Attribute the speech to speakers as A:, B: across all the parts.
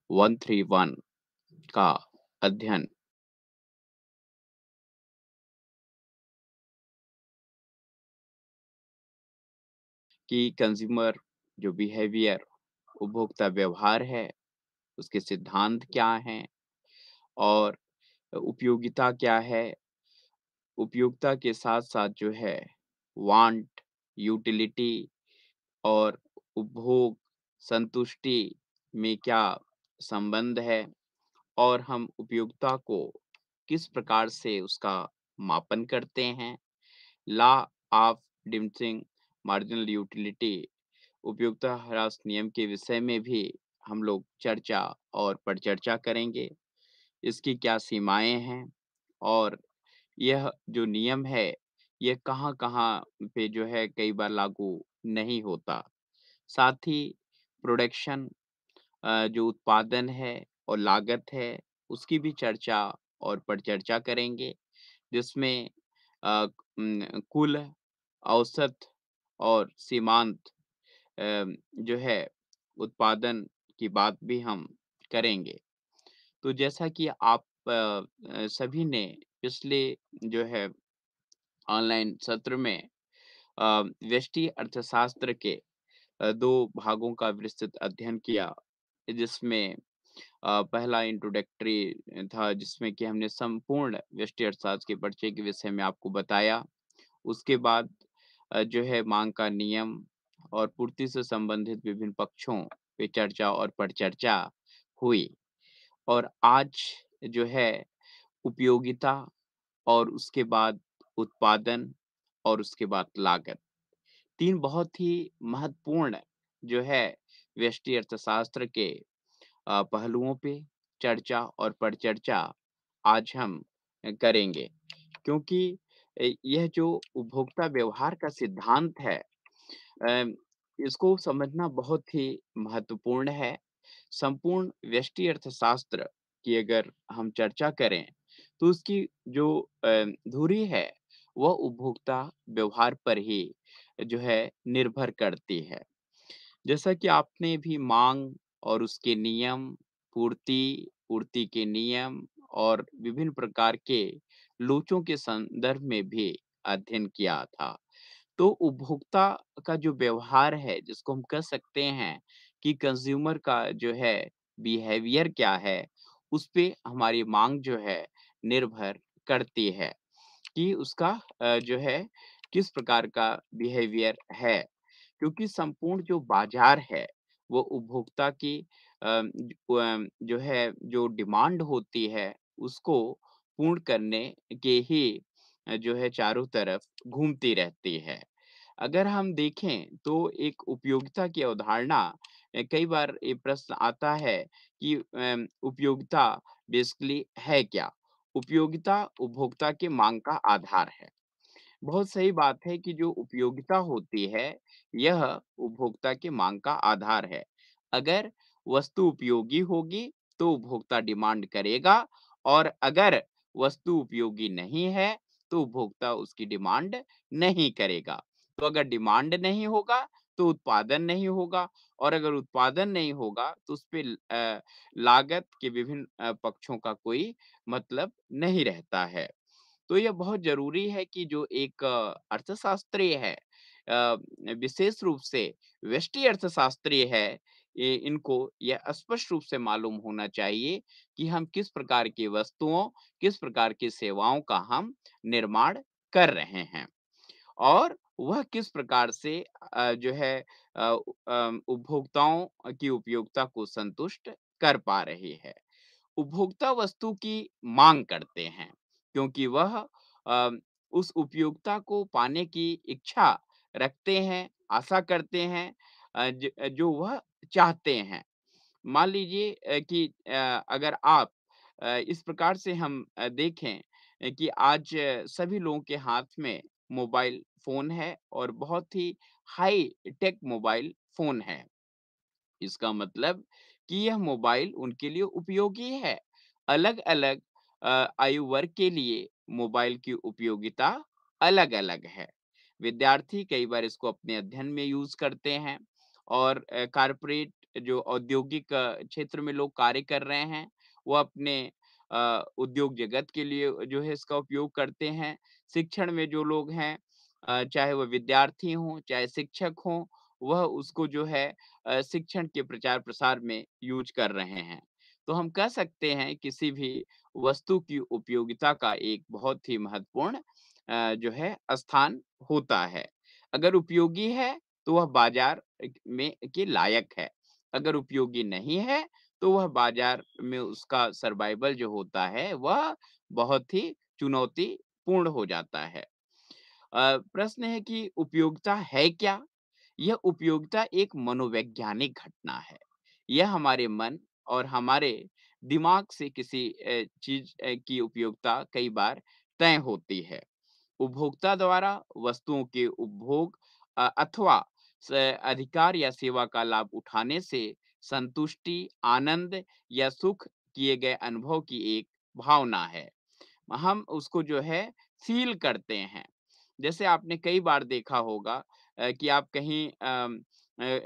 A: 131 का अध्ययन कि कंज्यूमर जो बिहेवियर उपभोक्ता व्यवहार है, उसके सिद्धांत क्या हैं और उपयोगिता क्या है? उपयोगिता के साथ-साथ जो है वांट, यूटिलिटी और उपभोग, संतुष्टि में क्या संबंध है और हम उपयोगिता को किस प्रकार से उसका मापन करते हैं। Law of diminishing marginal utility उपयोगिता ह्रास नियम के विषय में भी हम लोग चर्चा और परिचर्चा करेंगे। इसकी क्या सीमाएँ हैं और यह जो नियम है, ये कहाँ-कहाँ पे जो है कई बार लागू नहीं होता। साथ ही प्रोडक्शन जो उत्पादन है और लागत है, उसकी भी चर्चा और परिचर्चा करेंगे, जिसमें कुल, औसत और सीमांत जो है उत्पादन की बात भी हम करेंगे। तो जैसा कि आप सभी ने पिछले जो है ऑनलाइन सत्र में व्यष्टि अर्थशास्त्र के 2 भागों का विस्तृत अध्ययन किया, जिसमें पहला इंट्रोडक्टरी था जिसमें कि हमने संपूर्ण व्यष्टि अर्थशास्त्र के परिचय के विषय में आपको बताया। उसके बाद जो है माँग का नियम और पूर्ति से संबंधित विभिन्न पक्षों पे चर्चा और परिचर्चा हुई और आज जो है उपयोगिता और उसके बाद उत्पादन और उसके बाद लागत। 3 बहुत ही महत्वपूर्ण जो है व्यष्टि अर्थशास्त्र के पहलुओं पे चर्चा और परिचर्चा आज हम करेंगे। क्योंकि यह जो उपभोक्ता व्यवहार का सिद्धांत है अ, इसको समझना बहुत ही महत्वपूर्ण है। संपूर्ण व्यष्टि अर्थशास्त्र की अगर हम चर्चा करें, तो उसकी जो धुरी है, वह उपभोक्ता व्यवहार पर ही जो है निर्भर करती है। जैसा कि आपने भी माँग और उसके नियम, पूर्ति, पूर्ति के नियम और विभिन्न प्रकार के लोचों के संदर्भ में भी अध्ययन किया था। तो उपभोक्ता का जो व्यवहार है, जिसको हम कह सकते हैं कि कंज़्यूमर का जो है बिहेवियर क्या है, उस पे हमारी माँग जो है निर्भर करती है कि उसका जो है किस प्रकार का बिहेवियर है। क्योंकि संपूर्ण जो बाज़ार है, वो उपभोक्ता की जो है जो डिमांड होती है, उसको पूर्ण करने के ही जो है चारों तरफ घूमती रहती है। अगर हम देखें तो एक उपयोगिता की अवधारणा कई बार ये प्रश्न आता है कि उपयोगिता बेसिकली है क्या? उपयोगिता उपभोक्ता की माँग का आधार है। बहुत सही बात है कि जो उपयोगिता होती है, यह उपभोक्ता की माँग का आधार है। अगर वस्तु उपयोगी होगी, तो उपभोक्ता डिमांड करेगा और अगर वस्तु उपयोगी नहीं है, तो उपभोक्ता उसकी डिमांड नहीं करेगा। तो अगर डिमांड नहीं होगा, तो उत्पादन नहीं होगा और अगर उत्पादन नहीं होगा, तो उसपे लागत के विभिन्न पक्षों का कोई मतलब नहीं रहता है। तो यह बहुत ज़रूरी है कि जो एक अर्थशास्त्री है विशेष रूप से व्यष्टि अर्थशास्त्री है, इनको यह स्पष्ट रूप से मालूम होना चाहिए कि हम किस प्रकार की वस्तुओं, किस प्रकार की सेवाओं का हम निर्माण कर रहे हैं और वह किस प्रकार से जो है उपभोक्ताओं की उपयोगिता को संतुष्ट कर पा रही है। उपभोक्ता वस्तु की माँग करते हैं, क्योंकि वह अ, उस उपयोगिता को पाने की इच्छा रखते हैं, आशा करते हैं जो वह चाहते हैं। मान लीजिए कि अगर आप इस प्रकार से हम देखें कि आज सभी लोगों के हाथ में मोबाइल फ़ोन है और बहुत ही हाई टेक मोबाइल फ़ोन है। इसका मतलब कि यह मोबाइल उनके लिए उपयोगी है। अलग-अलग आयु वर्ग के लिए मोबाइल की उपयोगिता अलग-अलग है। विद्यार्थी कई बार इसको अपने अध्ययन में यूज़ करते हैं और कॉर्पोरेट जो औद्योगिक क्षेत्र में लोग कार्य कर रहे हैं, वो अपने उद्योग जगत के लिए जो है इसका उपयोग करते हैं। शिक्षण में जो लोग हैं चाहे वो विद्यार्थी हों, चाहे शिक्षक हों, वह उसको जो है शिक्षण के प्रचार-प्रसार में यूज़ कर रहे हैं। तो हम कह सकते हैं किसी भी वस्तु की उपयोगिता का एक बहुत ही महत्वपूर्ण जो है स्थान होता है। अगर उपयोगी है, तो वह बाज़ार में के लायक है। अगर उपयोगी नहीं है, तो वह बाज़ार में उसका सर्वाइवल जो होता है, वह बहुत ही चुनौतीपूर्ण हो जाता है। प्रश्न है कि उपयोगिता है क्या? यह उपयोगिता एक मनोवैज्ञानिक घटना है। यह हमारे मन और हमारे दिमाग से किसी चीज़ की उपयोगिता कई बार तय होती है। उपभोक्ता द्वारा वस्तुओं के उपभोग अथवा स अधिकार या सेवा का लाभ उठाने से संतुष्टि, आनंद या सुख किए गए अनुभव की एक भावना है। हम उसको जो है फ़ील करते हैं। जैसे आपने कई बार देखा होगा कि आप कहीं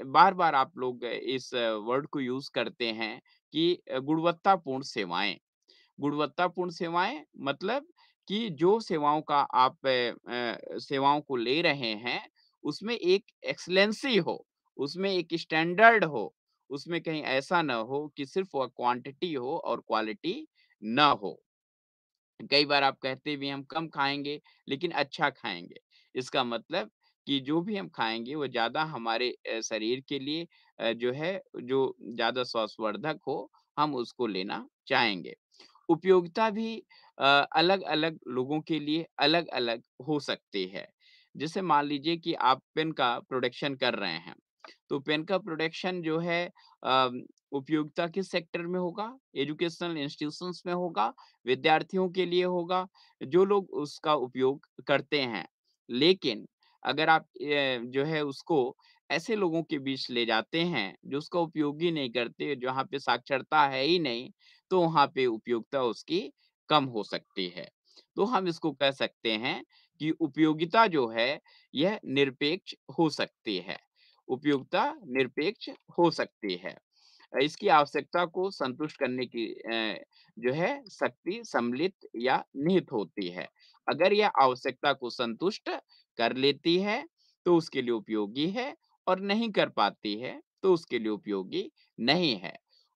A: बार-बार आप लोग इस वर्ड को यूज़ करते हैं कि गुणवत्तापूर्ण सेवाएँ। गुणवत्तापूर्ण सेवाएँ मतलब कि जो सेवाओं का आप सेवाओं को ले रहे हैं, उसमें एक एक्सीलेंसी हो, उसमें एक स्टैंडर्ड हो, उसमें कहीं ऐसा ना हो कि सिर्फ़ वह क्वांटिटी हो और क्वालिटी ना हो। कई बार आप कहते भी हैं हम कम खाएँगे, लेकिन अच्छा खाएँगे। इसका मतलब कि जो भी हम खाएँगे वो ज़्यादा हमारे शरीर के लिए जो है जो ज़्यादा स्वास्थ्यवर्धक हो, हम उसको लेना चाहेंगे। उपयोगिता भी अलग-अलग लोगों के लिए अलग-अलग हो सकती है। जैसे मान लीजिए कि आप पेन का प्रोडक्शन कर रहे हैं, तो पेन का प्रोडक्शन जो है उपयोगिता किस सेक्टर में होगा? एजुकेशनल इंस्टीट्यूशंस में होगा, विद्यार्थियों के लिए होगा, जो लोग उसका उपयोग करते हैं। लेकिन अगर आप जो है उसको ऐसे लोगों के बीच ले जाते हैं, जो उसका उपयोग ही नहीं करते, जहाँ पे साक्षरता है ही नहीं, तो वहाँ पे उपयोगिता उसकी कम हो सकती है। तो हम इसको कह सकते हैं कि उपयोगिता जो है, यह निरपेक्ष हो सकती है। उपयोगिता निरपेक्ष हो सकती है। इसकी आवश्यकता को संतुष्ट करने की जो है शक्ति सम्मिलित या निहित होती है। अगर यह आवश्यकता को संतुष्ट कर लेती है, तो उसके लिए उपयोगी है और नहीं कर पाती है, तो उसके लिए उपयोगी नहीं है।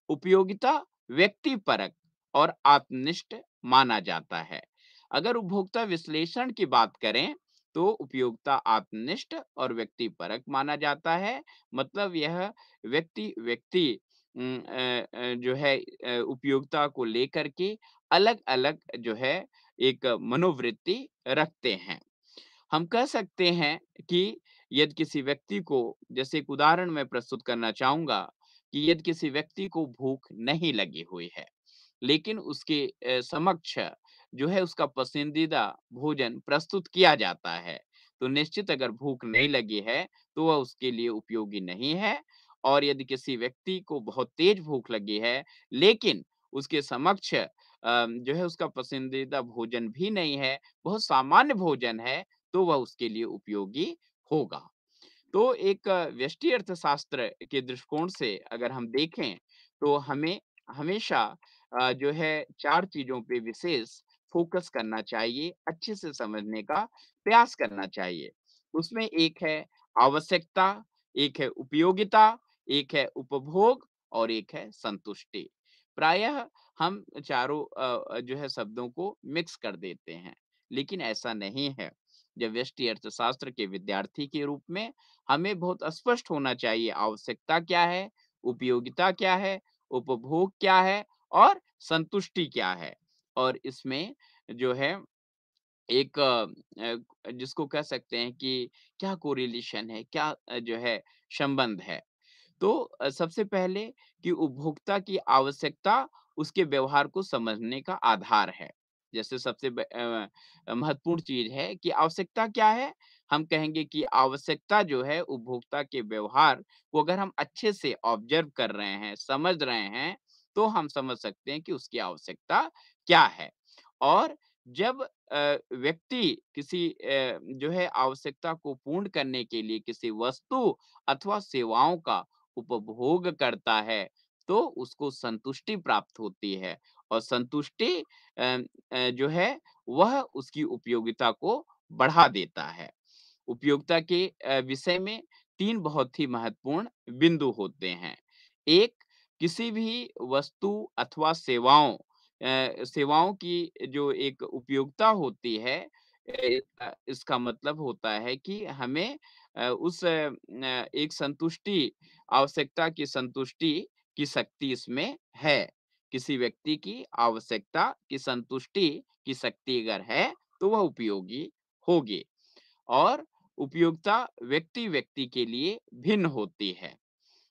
A: उपयोगिता व्यक्तिपरक और आत्मनिष्ठ माना जाता है। अगर उपभोक्ता विश्लेषण की बात करें, तो उपयोगिता आत्मनिष्ठ और व्यक्तिपरक माना जाता है। मतलब यह व्यक्ति जो है उपयोगिता को लेकर के अलग-अलग जो है एक मनोवृत्ति रखते हैं। हम कह सकते हैं कि यदि किसी व्यक्ति को जैसे एक उदाहरण मैं प्रस्तुत करना चाहूँगा कि यदि किसी व्यक्ति को भूख नहीं लगी हुई है, लेकिन उसके समक्ष जो है उसका पसंदीदा भोजन प्रस्तुत किया जाता है, तो निश्चित अगर भूख नहीं लगी है, तो वह उसके लिए उपयोगी नहीं है और यदि किसी व्यक्ति को बहुत तेज भूख लगी है, लेकिन उसके समक्ष जो है उसका पसंदीदा भोजन भी नहीं है, बहुत सामान्य भोजन है, तो वह उसके लिए उपयोगी होगा। तो एक व्यष्टि अर्थशास्त्र के दृष्टिकोण से अगर हम देखें, तो हमें हमेशा जो है 4 चीज़ों पे विशेष फ़ोकस करना चाहिए, अच्छे से समझने का प्रयास करना चाहिए। उसमें एक है आवश्यकता, एक है उपयोगिता, एक है उपभोग और एक है संतुष्टि। प्रायः हम चारों जो है शब्दों को मिक्स कर देते हैं, लेकिन ऐसा नहीं है। जब व्यष्टि अर्थशास्त्र के विद्यार्थी के रूप में हमें बहुत स्पष्ट होना चाहिए आवश्यकता क्या है, उपयोगिता क्या है, उपभोग क्या है और संतुष्टि क्या है। और इसमें जो है एक जिसको कह सकते हैं कि क्या कोरिलेशन है, क्या जो है संबंध है। तो सबसे पहले कि उपभोक्ता की आवश्यकता उसके व्यवहार को समझने का आधार है। जैसे सबसे महत्वपूर्ण चीज़ है कि आवश्यकता क्या है? हम कहेंगे कि आवश्यकता जो है उपभोक्ता के व्यवहार को अगर हम अच्छे से ऑब्ज़र्व कर रहे हैं, समझ रहे हैं, तो हम समझ सकते हैं कि उसकी आवश्यकता क्या है। और जब व्यक्ति किसी जो है आवश्यकता को पूर्ण करने के लिए किसी वस्तु अथवा सेवाओं का उपभोग करता है, तो उसको संतुष्टि प्राप्त होती है और संतुष्टि जो है वह उसकी उपयोगिता को बढ़ा देता है। उपयोगिता के विषय में 3 बहुत ही महत्वपूर्ण बिंदु होते हैं। एक, किसी भी वस्तु अथवा सेवाओं की जो एक उपयोगिता होती है, इसका मतलब होता है कि हमें एक संतुष्टि आवश्यकता की संतुष्टि की शक्ति इसमें है। किसी व्यक्ति की आवश्यकता की संतुष्टि की शक्ति अगर है, तो वह उपयोगी होगी। और उपयोगिता व्यक्ति-व्यक्ति के लिए भिन्न होती है।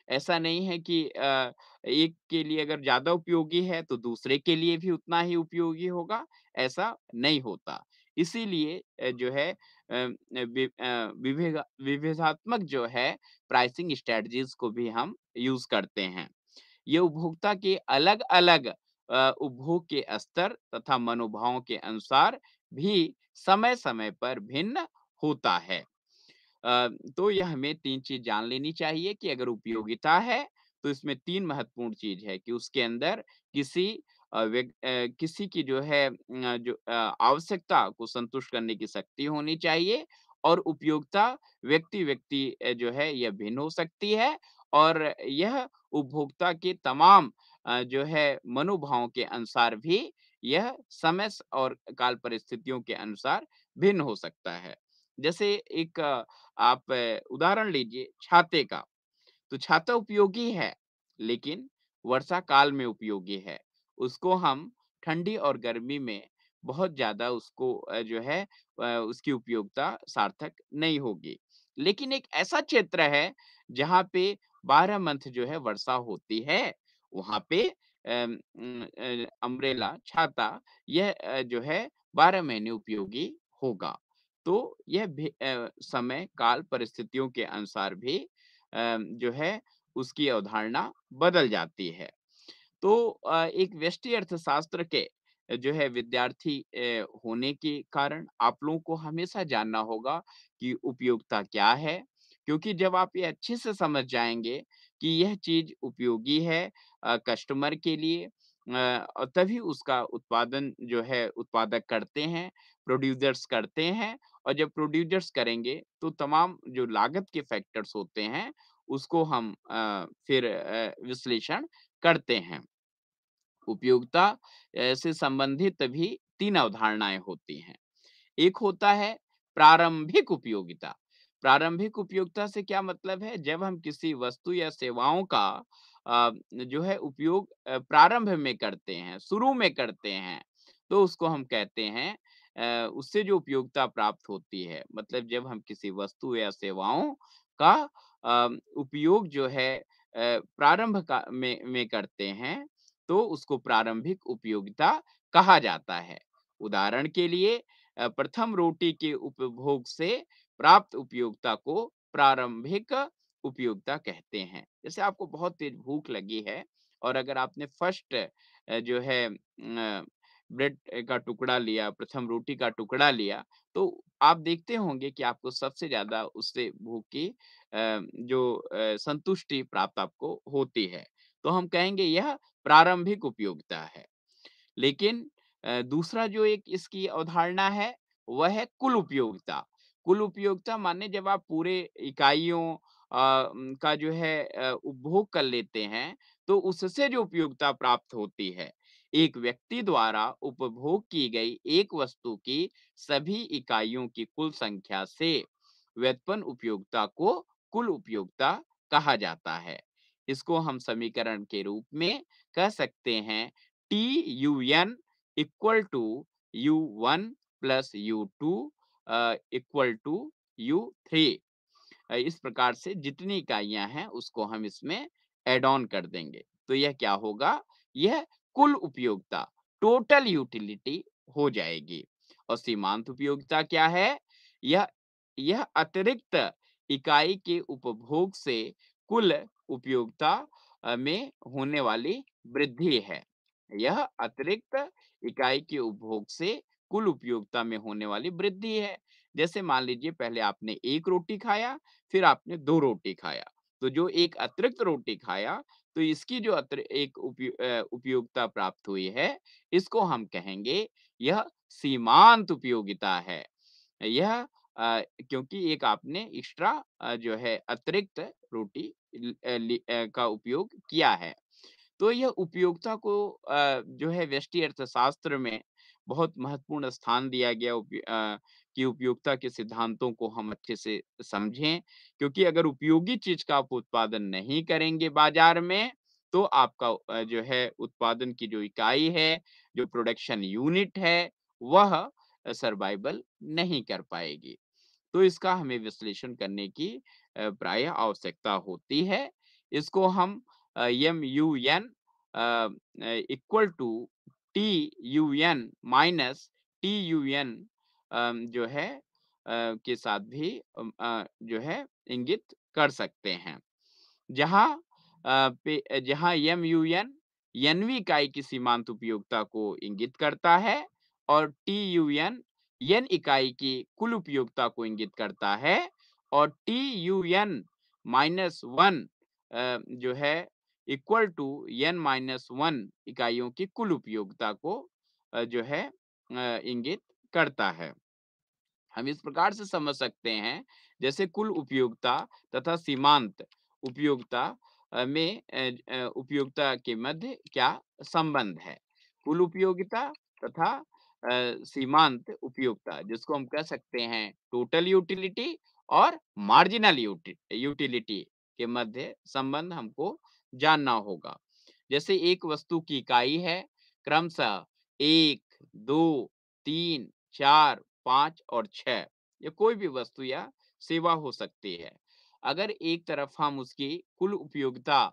A: ऐसा नहीं है कि एक के लिए अगर ज़्यादा उपयोगी है तो दूसरे के लिए भी उतना ही उपयोगी होगा, ऐसा नहीं होता। इसीलिए जो है विभेदात्मक जो है प्राइसिंग स्ट्रैटेजीज़ को भी हम यूज़ करते हैं। ये उपभोक्ता के अलग-अलग उपभोग के स्तर तथा मनोभावों के अनुसार भी समय-समय पर भिन्न होता है। तो यह हमें 3 चीज़ जान लेनी चाहिए कि अगर उपयोगिता है, तो इसमें 3 महत्वपूर्ण चीज़ है कि उसके अंदर किसी किसी की जो है आवश्यकता को संतुष्ट करने की शक्ति होनी चाहिए और उपयोगिता व्यक्ति-व्यक्ति जो है यह भिन्न हो सकती है और यह उपभोक्ता के तमाम जो है मनोभावों के अनुसार भी यह समय स और काल परिस्थितियों के अनुसार भिन्न हो सकता है। जैसे एक आप उदाहरण लीजिए छाते का, तो छाता उपयोगी है, लेकिन वर्षा काल में उपयोगी है। उसको हम ठंडी और गर्मी में बहुत ज़्यादा उसको जो है उसकी उपयोगिता सार्थक नहीं होगी। लेकिन एक ऐसा क्षेत्र है, जहाँ पे 12 मंथ जो है वर्षा होती है, वहाँ पे अम्ब्रेला, छाता यह जो है 12 महीने उपयोगी होगा। तो यह समय, काल, परिस्थितियों के अनुसार भी जो है उसकी अवधारणा बदल जाती है। तो एक व्यष्टि अर्थशास्त्र के जो है विद्यार्थी होने के कारण आप लोगों को हमेशा जानना होगा कि उपयोगिता क्या है? क्योंकि जब आप ये अच्छे से समझ जाएँगे कि यह चीज़ उपयोगी है कस्टमर के लिए और तभी उसका उत्पादन जो है उत्पादक करते हैं, प्रोड्यूसर्स करते हैं और जब प्रोड्यूसर्स करेंगे तो तमाम जो लागत के फैक्टर्स होते हैं, उसको हम फिर विश्लेषण करते हैं। उपयोगिता से संबंधित भी 3 अवधारणाएँ होती हैं। एक होता है प्रारंभिक उपयोगिता। प्रारंभिक उपयोगिता से क्या मतलब है? जब हम किसी वस्तु या सेवाओं का जो है उपयोग प्रारंभ में करते हैं, शुरू में करते हैं, तो उसको हम कहते हैं उससे जो उपयोगिता प्राप्त होती है, मतलब जब हम किसी वस्तु या सेवाओं का उपयोग जो है प्रारंभ का में करते हैं, तो उसको प्रारंभिक उपयोगिता कहा जाता है। उदाहरण के लिए प्रथम रोटी के उपभोग से प्राप्त उपयोगिता को प्रारंभिक उपयोगिता कहते हैं। जैसे आपको बहुत तेज भूख लगी है और अगर आपने फर्स्ट जो है ब्रेड का टुकड़ा लिया, प्रथम रोटी का टुकड़ा लिया, तो आप देखते होंगे कि आपको सबसे ज़्यादा उससे भूख की जो संतुष्टि प्राप्त आपको होती है। तो हम कहेंगे यह प्रारंभिक उपयोगिता है। लेकिन दूसरा जो एक इसकी अवधारणा है, वह है कुल उपयोगिता। कुल उपयोगिता माने जब आप पूरे इकाइयों का जो है उपभोग कर लेते हैं, तो उससे जो उपयोगिता प्राप्त होती है। एक व्यक्ति द्वारा उपभोग की गई एक वस्तु की सभी इकाइयों की कुल संख्या से व्युत्पन्न उपयोगिता को कुल उपयोगिता कहा जाता है। इसको हम समीकरण के रूप में कह सकते हैं TUN equal to U1 plus U2 equal to U3। इस प्रकार से जितनी इकाइयां हैं उसको हम इसमें ऐड ऑन कर देंगे। तो यह क्या होगा? यह कुल उपयोगिता टोटल यूटिलिटी हो जाएगी। और सीमांत उपयोगिता क्या है? यह यह अतिरिक्त इकाई के उपभोग से कुल उपयोगिता में होने वाली वृद्धि है। यह अतिरिक्त इकाई के उपभोग से कुल उपयोगिता में होने वाली वृद्धि है। जैसे मान लीजिए पहले आपने 1 रोटी खाया, फिर आपने 2 रोटी खाया, तो जो एक अतिरिक्त रोटी खाया, तो इसकी जो एक उपयोगिता प्राप्त हुई है, इसको हम कहेंगे यह सीमांत उपयोगिता है। यह क्योंकि एक एक्स्ट्रा जो है अतिरिक्त रोटी का उपयोग किया है। तो यह उपयोगिता को जो है व्यष्टि अर्थशास्त्र में बहुत महत्वपूर्ण स्थान दिया गया कि उपयोगिता के सिद्धांतों को हम अच्छे से समझें, क्योंकि अगर उपयोगी चीज का आप उत्पादन नहीं करेंगे बाजार में, तो आपका जो है उत्पादन की जो इकाई है, जो प्रोडक्शन यूनिट है, वह सर्वाइवल नहीं कर पाएगी। तो इसका हमें विश्लेषण करने की प्रायः आवश्यकता होती है। इसको हम MUN equal to TUN minus TUN जो है के साथ भी जो है इंगित कर सकते हैं। जहाँ जहाँ MUN nवीं इकाई की सीमांत उपयोगिता को इंगित करता है और TUN n इकाई की कुल उपयोगिता को इंगित करता है और TUN माइनस वन जो है equal to n minus one इकाइयों की कुल उपयोगिता को जो है इंगित करता है। हम इस प्रकार से समझ सकते हैं, जैसे कुल उपयोगिता तथा सीमांत उपयोगिता उपयोगिता के मध्य क्या संबंध है। कुल उपयोगिता तथा सीमांत उपयोगिता, जिसको हम कह सकते हैं टोटल यूटिलिटी और मार्जिनल यूटिलिटी के मध्य संबंध हमको जानना होगा। जैसे एक वस्तु की इकाई है क्रमशः 1, 2, 3, 4, 5 और 6, ये कोई भी वस्तु या सेवा हो सकती है। अगर एक तरफ हम उसकी कुल उपयोगिता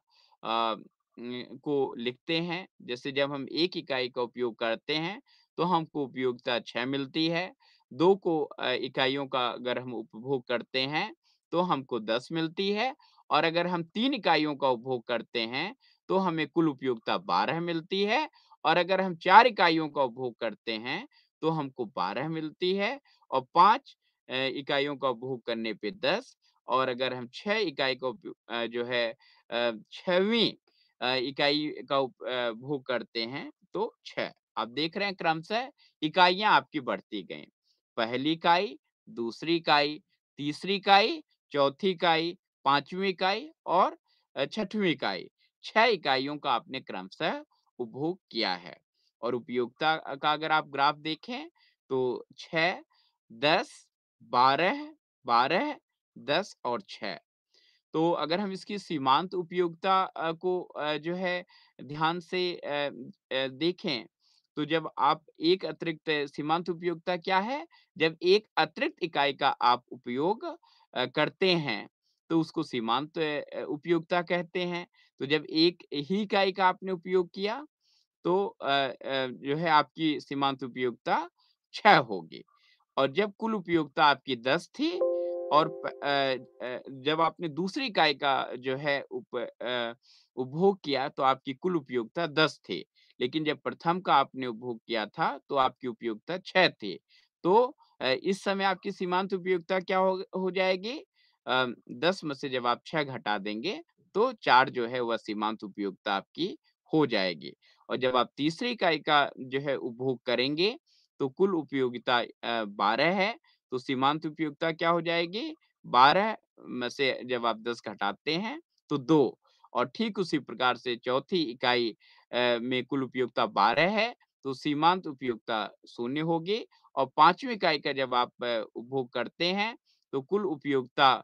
A: को लिखते हैं, जैसे जब हम एक इकाई का उपयोग करते हैं तो हमको उपयोगिता 6 मिलती है। 2 को इकाइयों का अगर हम उपभोग करते हैं तो हमको 10 मिलती है और अगर हम 3 इकाइयों का उपभोग करते हैं तो हमें कुल उपयोगिता 12 मिलती है और अगर हम 4 इकाइयों का उपभोग करते हैं तो हमको 12 मिलती है और 5 इकाइयों का उपभोग करने पे 10 और अगर हम 6 इकाई का जो है 6वीं इकाई का भोग करते हैं तो 6। आप देख रहे हैं क्रमशः इकाइयाँ आपकी बढ़ती गईं। पहली इकाई, दूसरी इकाई, तीसरी इकाई, चौथी इकाई, 5वीं इकाई और 6वीं इकाई। 6 इकाइयों का आपने क्रमशः उपभोग किया है और उपयोगिता का अगर आप ग्राफ देखें तो 6, 10, 12, 12, 10 और 6। तो अगर हम इसकी सीमांत उपयोगिता को जो है ध्यान से देखें, तो जब आप एक अतिरिक्त सीमांत उपयोगिता क्या है? जब एक अतिरिक्त इकाई का आप उपयोग करते हैं, तो उसको सीमांत उपयोगिता कहते हैं। तो जब एक ही इकाई का आपने उपयोग किया, तो जो है आपकी सीमांत उपयोगिता 6 होगी और जब कुल उपयोगिता आपकी 10 थी और जब आपने दूसरी इकाई का जो है उपभोग किया तो आपकी कुल उपयोगिता 10 थी। लेकिन जब प्रथम का आपने उपभोग किया था तो आपकी उपयोगिता 6 थी। तो इस समय आपकी सीमांत उपयोगिता क्या हो जाएगी? 10 में से जब आप 6 घटा देंगे तो 4 जो है वह सीमांत उपयोगिता आपकी हो जाएगी। और जब आप तीसरी इकाई का जो है उपभोग करेंगे तो कुल उपयोगिता 12 है, तो सीमांत उपयोगिता क्या हो जाएगी? 12 में से जब आप 10 घटाते हैं तो 2 और ठीक उसी प्रकार से चौथी इकाई में कुल उपयोगिता 12 है, तो सीमांत उपयोगिता 0 होगी और 5वीं इकाई का जब आप उपभोग करते हैं, तो कुल उपयोगिता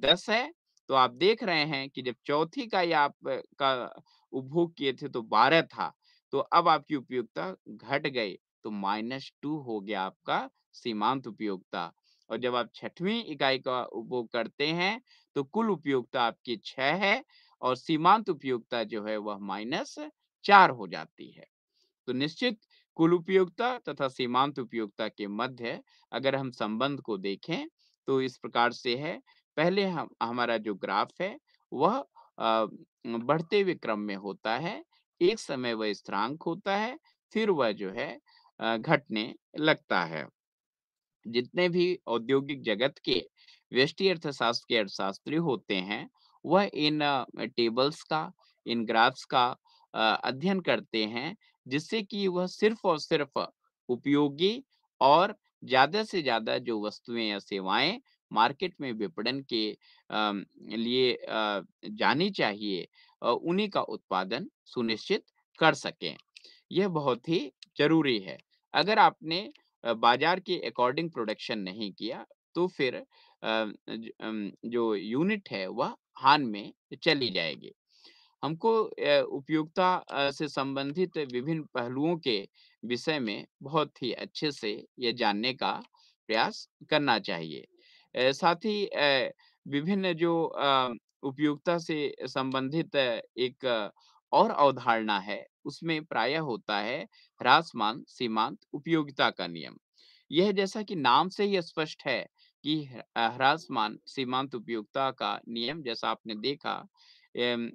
A: 10 है। तो आप देख रहे हैं कि जब चौथी इकाई आप का उपभोग किए थे तो 12 था, तो अब आपकी उपयोगिता घट गई, तो -2 हो गया आपका सीमांत उपयोगिता और जब आप 6वीं इकाई का उपभोग करते हैं, तो कुल उपयोगिता आपकी 6 है और सीमांत उपयोगिता जो है वह -4 हो जाती है। तो निश्चित कुल उपयोगिता तथा सीमांत उपयोगिता के मध्य अगर हम संबंध को देखें, तो इस प्रकार से है। पहले हम हमारा जो ग्राफ है वह बढ़ते हुए क्रम में होता है। एक समय वह स्थिरांक होता है, फिर वह जो है घटने लगता है। जितने भी औद्योगिक जगत के व्यष्टि अर्थशास्त्र के अर्थशास्त्री होते हैं, वह इन टेबल्स का, इन ग्राफ्स का अध्ययन करते हैं, जिससे कि वह सिर्फ़ और सिर्फ़ उपयोगी और ज़्यादा से ज़्यादा जो वस्तुएँ या सेवाएँ मार्केट में विपणन के लिए जानी चाहिए उन्हीं का उत्पादन सुनिश्चित कर सकें। यह बहुत ही ज़रूरी है। अगर आपने बाज़ार के अकॉर्डिंग प्रोडक्शन नहीं किया, तो फिर जो यूनिट है वह हानि में चली जाएगी। हमको उपयोगिता से संबंधित विभिन्न पहलुओं के विषय में बहुत ही अच्छे से ये जानने का प्रयास करना चाहिए। साथ ही विभिन्न जो उपयोगिता से संबंधित एक और अवधारणा है, उसमें प्रायः होता है ह्रासमान सीमांत उपयोगिता का नियम। यह जैसा कि नाम से ही स्पष्ट है कि ह्रासमान सीमांत उपयोगिता का नियम जैसा आपने देखा एम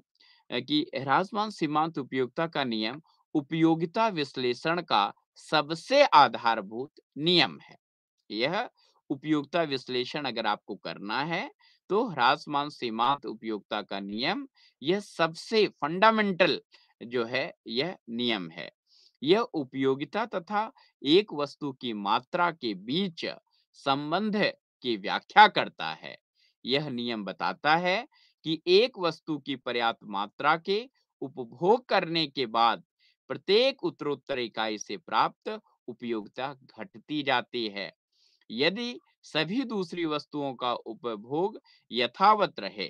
A: कि ह्रासमान सीमांत उपयोगिता का नियम उपयोगिता विश्लेषण का सबसे आधारभूत नियम है। यह उपयोगिता विश्लेषण अगर आपको करना है, तो ह्रासमान सीमांत उपयोगिता का नियम यह सबसे फंडामेंटल जो है, यह नियम है। यह उपयोगिता तथा एक वस्तु की मात्रा के बीच संबंध की व्याख्या करता है। यह नियम बताता है कि एक वस्तु की पर्याप्त मात्रा के उपभोग करने के बाद प्रत्येक उत्तरोत्तर इकाई से प्राप्त उपयोगिता घटती जाती है। यदि सभी दूसरी वस्तुओं का उपभोग यथावत रहे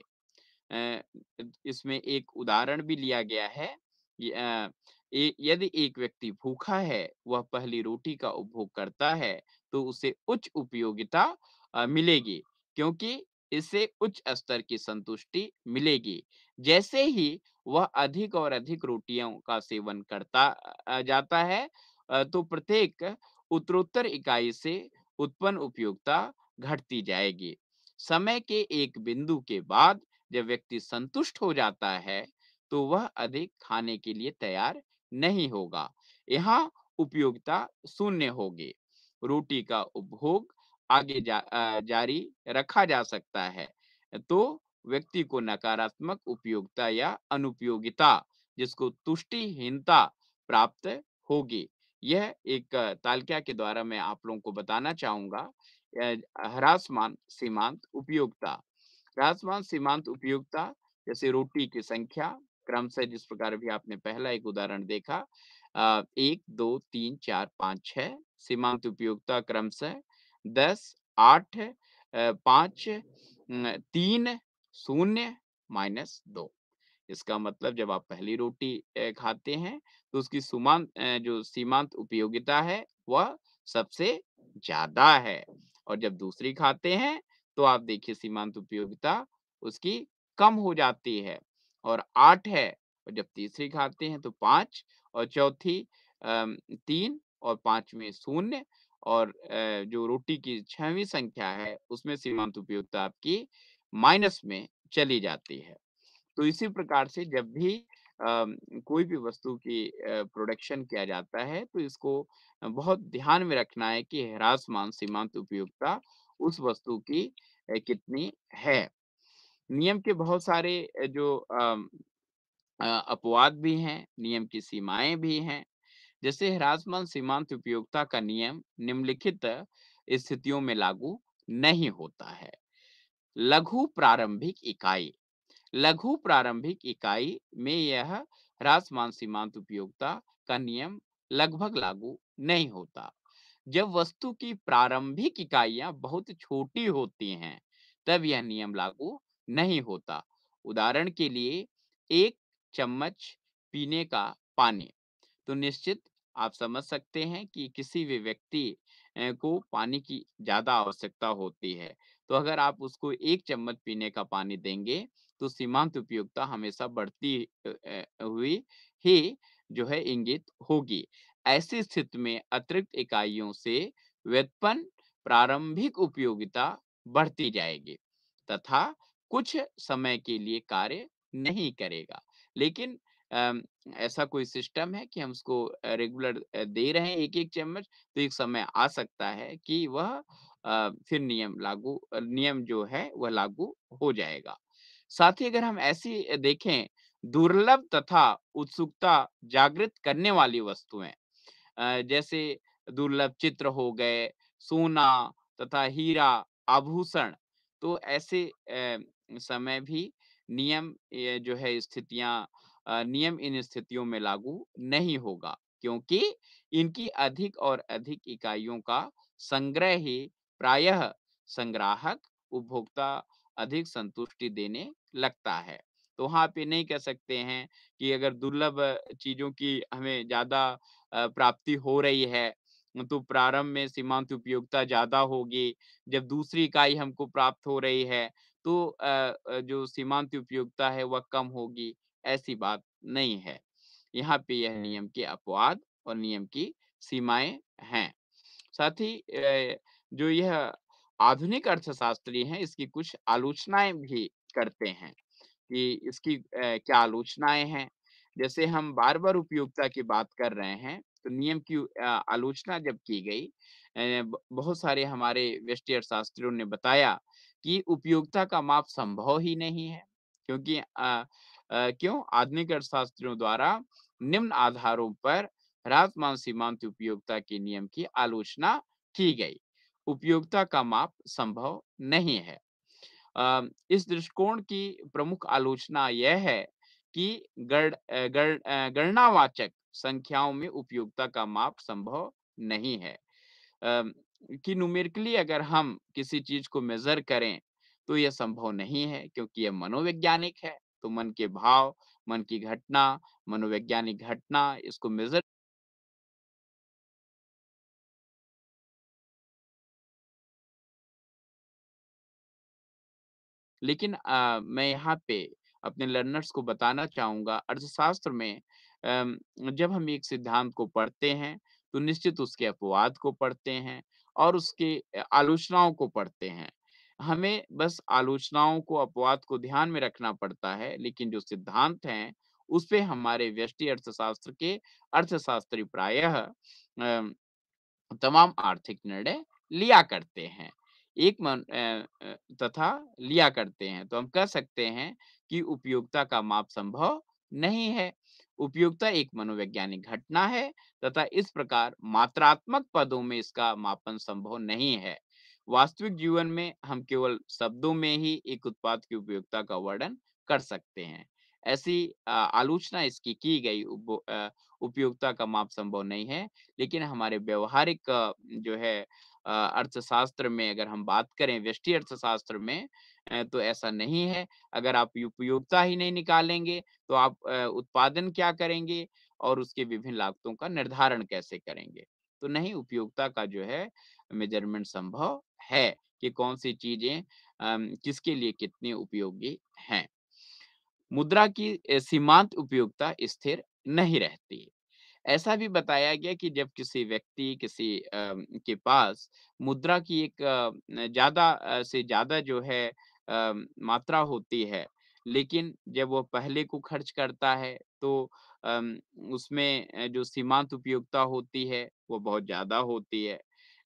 A: अ, इसमें एक उदाहरण भी लिया गया है यदि एक व्यक्ति भूखा है वह पहली रोटी का उपभोग करता है तो उसे उच्च उपयोगिता मिलेगी क्योंकि इससे उच्च स्तर की संतुष्टि मिलेगी जैसे ही वह अधिक और अधिक रोटियों का सेवन करता जाता है तो प्रत्येक उत्तरोत्तर इकाई से उत्पन्न उपयोगिता घटती जाएगी समय के एक बिंदु के बाद जब व्यक्ति संतुष्ट हो जाता है तो वह अधिक खाने के लिए तैयार नहीं होगा यहाँ उपयोगिता शून्य होगी रोटी का उपभोग आगे जारी रखा जा सकता है तो व्यक्ति को नकारात्मक उपयोगिता या अनुपयोगिता जिसको तुष्टिहीनता प्राप्त होगी यह एक तालिका के द्वारा मैं आप लोगों को बताना चाहूंगा ह्रासमान सीमांत उपयोगिता ह्रासमान सीमांत उपयोगिता जैसे रोटी की संख्या क्रमशः जिस प्रकार भी आपने पहला एक उदाहरण देखा 1 2 3 4 5 6 सीमांत उपयोगिता क्रमशः 10 8 5 3 0 -2 इसका मतलब जब आप पहली रोटी खाते हैं तो उसकी जो सीमांत उपयोगिता है वह सबसे ज्यादा है और जब दूसरी खाते हैं तो आप देखिए सीमांत उपयोगिता उसकी कम हो जाती है और 8 है और जब तीसरी खाते हैं तो 5 और चौथी 3 और पांचवी 0 और जो रोटी की 6वीं संख्या है उसमें सीमांत उपयोगिता आपकी माइनस में चली जाती है। तो इसी प्रकार से जब भी कोई भी वस्तु की प्रोडक्शन किया जाता है तो इसको बहुत ध्यान में रखना है कि ह्रासमान सीमांत उपयोगिता उस वस्तु की कितनी है। नियम के बहुत सारे अपवाद भी हैं, नियम की सीमाएँ भी हैं। जैसे ह्रासमान सीमांत उपयोगिता का नियम निम्नलिखित स्थितियों में लागू नहीं होता है। लघु प्रारंभिक इकाई लघु प्रारंभिक इकाई में यह ह्रासमान सीमांत उपयोगिता का नियम लगभग लागू नहीं होता। जब वस्तु की प्रारंभिक इकाइयां बहुत छोटी होती हैं, तब यह नियम लागू नहीं होता। उदाहरण के लिए, एक चम्मच पीने का पानी तो निश्चित आप समझ सकते हैं कि किसी भी व्यक्ति को पानी की ज़्यादा आवश्यकता होती है। तो अगर आप उसको 1 चम्मच पीने का पानी देंगे, तो सीमांत उपयोगिता हमेशा बढ़ती हुई ही जो है इंगित होगी। ऐसी स्थिति में अतिरिक्त इकाइयों से व्युत्पन्न प्रारंभिक उपयोगिता बढ़ती जाएगी तथा कुछ समय के लिए कार्य नहीं करेगा। लेकिन अम, ऐसा कोई सिस्टम है कि हम उसको रेगुलर दे रहे हैं 1-1 चम्मच, तो एक समय आ सकता है कि वह फिर नियम जो है वह लागू हो जाएगा। साथ ही अगर हम ऐसी देखें दुर्लभ तथा उत्सुकता जागृत करने वाली वस्तुएँ जैसे दुर्लभ चित्र हो गए, सोना तथा हीरा, आभूषण, तो ऐसे समय भी नियम ये जो है स्थितियाँ नियम इन स्थितियों में लागू नहीं होगा क्योंकि इनकी अधिक और अधिक इकाइयों का संग्रह ही प्रायः संग्राहक उपभोक्ता अधिक संतुष्टि देने लगता है। तो वहाँ पे नहीं कह सकते हैं कि अगर दुर्लभ चीज़ों की हमें ज़्यादा प्राप्ति हो रही है, तो प्रारंभ में सीमांत उपयोगिता ज़्यादा होगी, जब दूसरी इकाई हमको प्राप्त हो रही है, तो जो सीमांत उपयोगिता है वह कम होगी, ऐसी बात नहीं है। यहाँ पे यह नियम के अपवाद और नियम की सीमाएँ हैं। साथ ही जो यह आधुनिक अर्थशास्त्री हैं, इसकी कुछ आलोचनाएँ भी करते हैं। कि इसकी क्या आलोचनाएँ हैं। जैसे हम बार-बार उपयोगिता की बात कर रहे हैं, तो नियम की आलोचना जब की गई ब बहुत सारे हमारे व्यष्टि अर्थशास्त्रियों ने बताया कि उपयोगिता का माप संभव ही नहीं है। क्योंकि क्यों? आधुनिक अर्थशास्त्रियों द्वारा निम्न आधारों पर ह्रासमान सीमांत उपयोगिता के नियम की आलोचना की गई। उपयोगिता का माप संभव नहीं है। इस दृष्टिकोण की प्रमुख आलोचना यह है कि गणनावाचक संख्याओं में उपयोगिता का माप संभव नहीं है। अम, कि न्यूमेरिकली अगर हम किसी चीज को मेजर करें तो यह संभव नहीं है क्योंकि यह मनोवैज्ञानिक है। तो मन के भाव, मन की घटना, मनोवैज्ञानिक घटना इसको मेजर लेकिन मैं यहाँ पे अपने लर्नर्स को बताना चाहूँगा अर्थशास्त्र में जब हम एक सिद्धांत को पढ़ते हैं, तो निश्चित उसके अपवाद को पढ़ते हैं और उसके आलोचनाओं को पढ़ते हैं। हमें बस आलोचनाओं को, अपवाद को ध्यान में रखना पड़ता है, लेकिन जो सिद्धांत हैं, उसपे हमारे व्यष्टि अर्थशास्त्र के अर्थशास्त्री प्रायः तमाम आर्थिक निर्णय लिया करते हैं। तथा लिया करते हैं। तो हम कह सकते हैं कि उपयोगिता का माप संभव नहीं है। उपयोगिता एक मनोवैज्ञानिक घटना है तथा इस प्रकार मात्रात्मक पदों में इसका मापन संभव नहीं है। वास्तविक जीवन में हम केवल शब्दों में ही एक उत्पाद की उपयोगिता का वर्णन कर सकते हैं। ऐसी आलोचना इसकी की गई उपयोगिता का माप संभव नहीं है। लेकिन हमारे व्यावहारिक जो है अर्थशास्त्र में अगर हम बात करें व्यष्टि अर्थशास्त्र में तो ऐसा नहीं है। अगर आप उपयोगिता ही नहीं निकालेंगे तो आप उत्पादन क्या करेंगे और उसके विभिन्न लागतों का निर्धारण कैसे करेंगे? तो नहीं उपयोगिता का जो है मेज़रमेंट संभव है कि कौन-सी चीज़ें किसके लिए कितनी उपयोगी हैं। मुद्रा की सीमांत उपयोगिता स्थिर नहीं रहती। ऐसा भी बताया गया कि जब किसी व्यक्ति के पास मुद्रा की एक ज़्यादा से ज़्यादा जो है मात्रा होती है, लेकिन जब वो पहले को खर्च करता है तो अम, उसमें जो सीमांत उपयोगिता होती है, वो बहुत ज़्यादा होती है।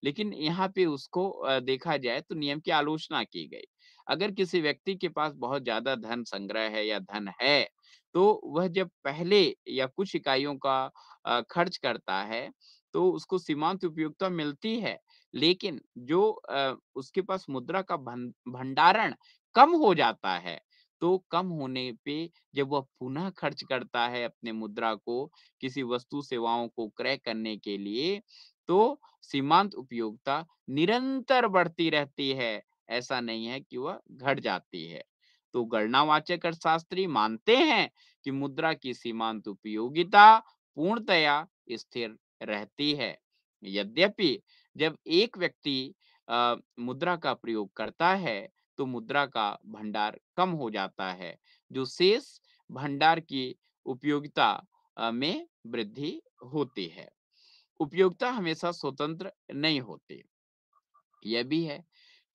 A: लेकिन यहाँ पे उसको देखा जाए तो नियम की आलोचना की गई। अगर किसी व्यक्ति के पास बहुत ज़्यादा धन संग्रह है या धन है, तो वह जब पहले या कुछ इकाइयों का खर्च करता है, तो उसको सीमांत उपयोगिता मिलती है। लेकिन जो उसके पास मुद्रा का भंडारण कम हो जाता है, तो कम होने पे जब वह पुनः खर्च करता है अपने मुद्रा को किसी वस्तु सेवाओं को क्रय करने के लिए, तो सीमांत उपयोगिता निरंतर बढ़ती रहती है। ऐसा नहीं है कि वह घट जाती है। तो गणनावाचक अर्थशास्त्री मानते हैं कि मुद्रा की सीमांत उपयोगिता पूर्णतया स्थिर रहती है। यद्यपि जब एक व्यक्ति मुद्रा का प्रयोग करता है, तो मुद्रा का भंडार कम हो जाता है, जो शेष भंडार की उपयोगिता में वृद्धि होती है। उपयोगिता हमेशा स्वतंत्र नहीं होती। यह भी है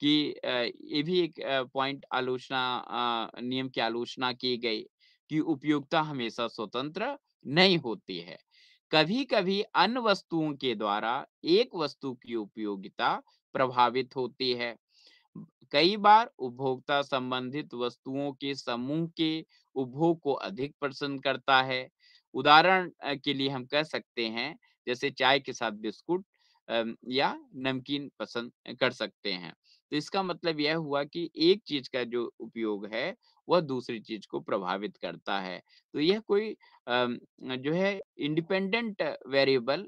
A: कि ये भी एक पॉइंट नियम की आलोचना की गई कि उपयोगिता हमेशा स्वतंत्र नहीं होती है। कभी-कभी अन्य वस्तुओं के द्वारा एक वस्तु की उपयोगिता प्रभावित होती है। कई बार उपभोक्ता संबंधित वस्तुओं के समूह के उपभोग को अधिक पसंद करता है। उदाहरण के लिए हम कह सकते हैं जैसे चाय के साथ बिस्कुट या नमकीन पसंद कर सकते हैं। तो इसका मतलब यह हुआ कि एक चीज़ का जो उपयोग है, वह दूसरी चीज़ को प्रभावित करता है। तो यह कोई जो है इंडिपेंडेंट वेरिएबल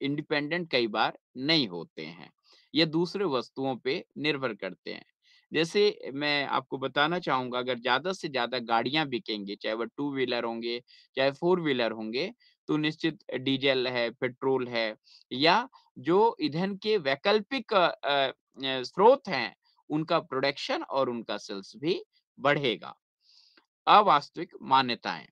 A: इंडिपेंडेंट कई बार नहीं होते हैं। ये दूसरे वस्तुओं पे निर्भर करते हैं। जैसे मैं आपको बताना चाहूँगा अगर ज़्यादा से ज़्यादा गाड़ियाँ बिकेंगी, चाहे वो टू व्हीलर होंगे, चाहे फोर व्हीलर होंगे, तो निश्चित डीज़ल है, पेट्रोल है या जो ईंधन के वैकल्पिक स्रोत हैं, उनका प्रोडक्शन और उनका सेल्स भी बढ़ेगा। अवास्तविक मान्यताएँ,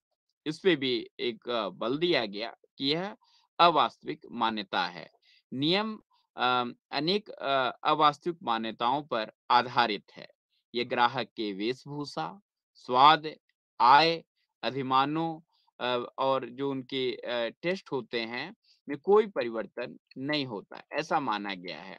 A: इस पे भी एक बल दिया गया कि यह अवास्तविक मान्यता है। नियम अनेक अवास्तविक मान्यताओं पर आधारित है। ये ग्राहक के वेशभूषा, स्वाद, आय, अधिमानों और जो उनके टेस्ट होते हैं, में कोई परिवर्तन नहीं होता। ऐसा माना गया है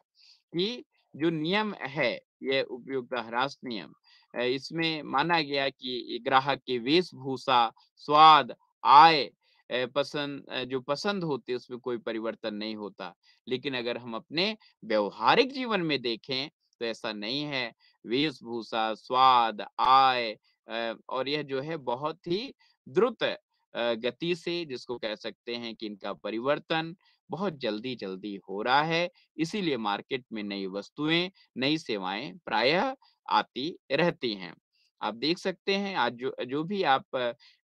A: कि जो नियम है, ये उपयोगिता ह्रास नियम इसमें माना गया कि ग्राहक की वेशभूषा, स्वाद, आय जो पसंद होती है उसमें कोई परिवर्तन नहीं होता। लेकिन अगर हम अपने व्यावहारिक जीवन में देखें तो ऐसा नहीं है। वेशभूषा, स्वाद, आय और यह जो है बहुत ही द्रुत गति से जिसको कह सकते हैं कि इनका परिवर्तन बहुत जल्दी-जल्दी हो रहा है। इसीलिए मार्केट में नई वस्तुएँ, नई सेवाएँ प्रायः आती रहती हैं। आप देख सकते हैं आज जो जो भी आप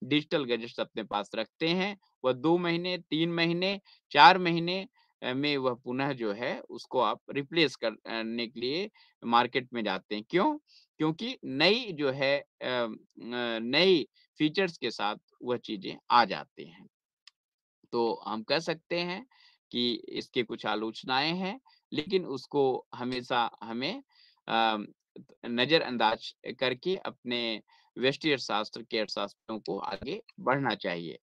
A: डिजिटल गैजेट्स अपने पास रखते हैं, वह 2 महीने, 3 महीने, 4 महीने में वह पुनः जो है उसको आप रिप्लेस करने के लिए मार्केट में जाते हैं। क्यों? क्योंकि नई जो है नई फीचर्स के साथ वह चीज़ें आ जाती हैं। तो हम कह सकते हैं कि इसके कुछ आलोचनाएँ हैं, लेकिन उसको हमेशा हमें अ, नज़रअंदाज करके अपने व्यष्टि अर्थशास्त्र के अर्थशास्त्रों को आगे बढ़ना चाहिए।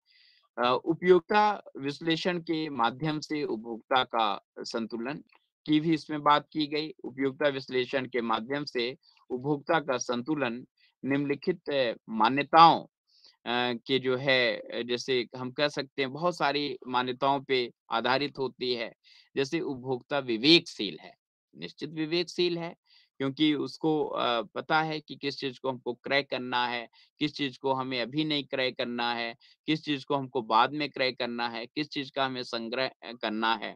A: उपयोगिता विश्लेषण के माध्यम से उपभोक्ता का संतुलन की भी इसमें बात की गई। उपयोगिता विश्लेषण के माध्यम से उपभोक्ता का संतुलन निम्नलिखित मान्यताओं के जो है जैसे हम कह सकते हैं बहुत सारी मान्यताओं पे आधारित होती है। जैसे उपभोक्ता विवेकशील है, निश्चित विवेकशील है क्योंकि उसको पता है कि किस चीज़ को हमको क्रय करना है, किस चीज़ को हमें अभी नहीं क्रय करना है, किस चीज़ को हमको बाद में क्रय करना है, किस चीज़ का हमें संग्रह करना है।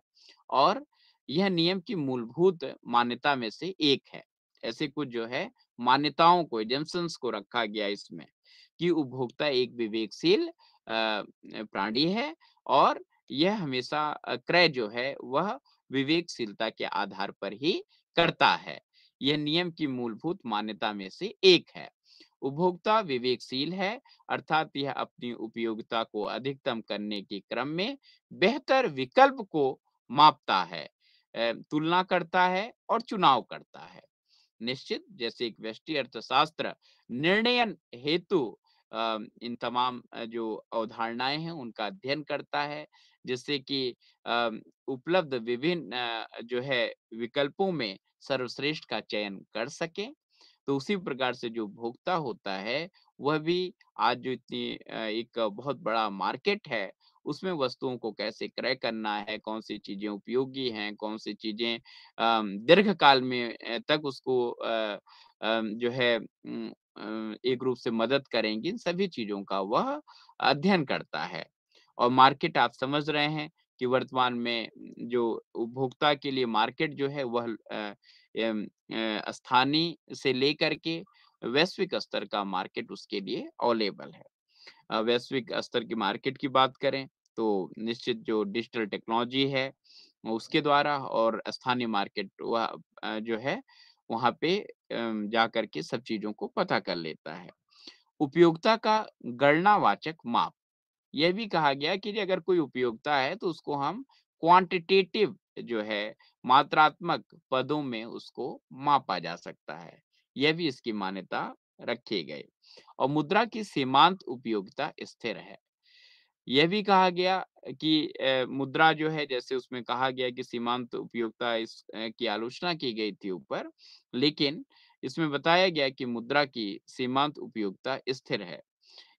A: और यह नियम की मूलभूत मान्यता में से एक है। ऐसे कुछ जो है मान्यताओं को, एजम्पशन्स को रखा गया इसमें। कि उपभोक्ता एक विवेकशील प्राणी है और यह हमेशा क्रय जो है वह विवेकशीलता के आधार पर ही करता है। यह नियम की मूलभूत मान्यता में से एक है। उपभोक्ता विवेकशील है अर्थात यह अपनी उपयोगिता को अधिकतम करने के क्रम में बेहतर विकल्प को मापता है, तुलना करता है और चुनाव करता है। निश्चित जैसे एक व्यष्टि अर्थशास्त्र निर्णयन हेतु इन तमाम जो अवधारणाएं हैं उनका अध्ययन करता है जिससे कि अ, उपलब्ध विभिन्न जो है विकल्पों में सर्वश्रेष्ठ का चयन कर सके। तो उसी प्रकार से जो उपभोक्ता होता है वह भी आज जो इतनी एक बहुत बड़ा मार्केट है उसमें वस्तुओं को कैसे क्रय करना है, कौन सी चीजें उपयोगी हैं, कौन सी चीजें दीर्घकाल में तक उसको जो है एक रूप से मदद करेंगी, इन सभी चीज़ों का वह अध्ययन करता है। और मार्केट आप समझ रहे हैं कि वर्तमान में जो उपभोक्ता के लिए मार्केट जो है वह स्थानीय से लेकर के वैश्विक स्तर का मार्केट उसके लिए अवेलेबल है। वैश्विक स्तर की मार्केट की बात करें तो निश्चित जो डिजिटल टेक्नोलॉजी है उसके द्वारा और स्थानीय मार्केट वह जो है वहाँ पे जा कर के सब चीज़ों को पता कर लेता है। उपयोगिता का गणनावाचक माप, यह भी कहा गया कि जी अगर कोई उपयोगिता है तो उसको हम क्वांटिटेटिव जो है मात्रात्मक पदों में उसको मापा जा सकता है। यह भी इसकी मान्यता रखी गई। और मुद्रा की सीमांत उपयोगिता स्थिर है। यह भी कहा गया कि मुद्रा जो है जैसे उसमें कहा गया कि सीमांत उपयोगिता की आलोचना की गई थी ऊपर, लेकिन इसमें बताया गया कि मुद्रा की सीमांत उपयोगिता स्थिर है।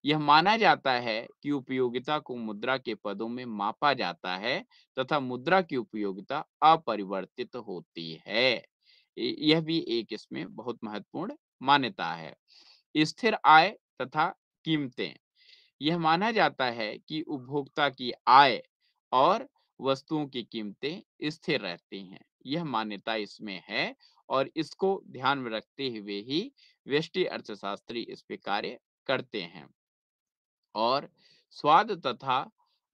A: यह माना जाता है कि उपयोगिता को मुद्रा के पदों में मापा जाता है तथा मुद्रा की उपयोगिता अपरिवर्तित होती है। यह भी एक इसमें बहुत महत्वपूर्ण मान्यता है। स्थिर आय तथा कीमतें, यह माना जाता है कि उपभोक्ता की आय और वस्तुओं की कीमतें स्थिर रहती हैं। यह मान्यता इसमें है और इसको ध्यान में रखते हुए ही व्यष्टि अर्थशास्त्री इस पे कार्य करते हैं। और स्वाद तथा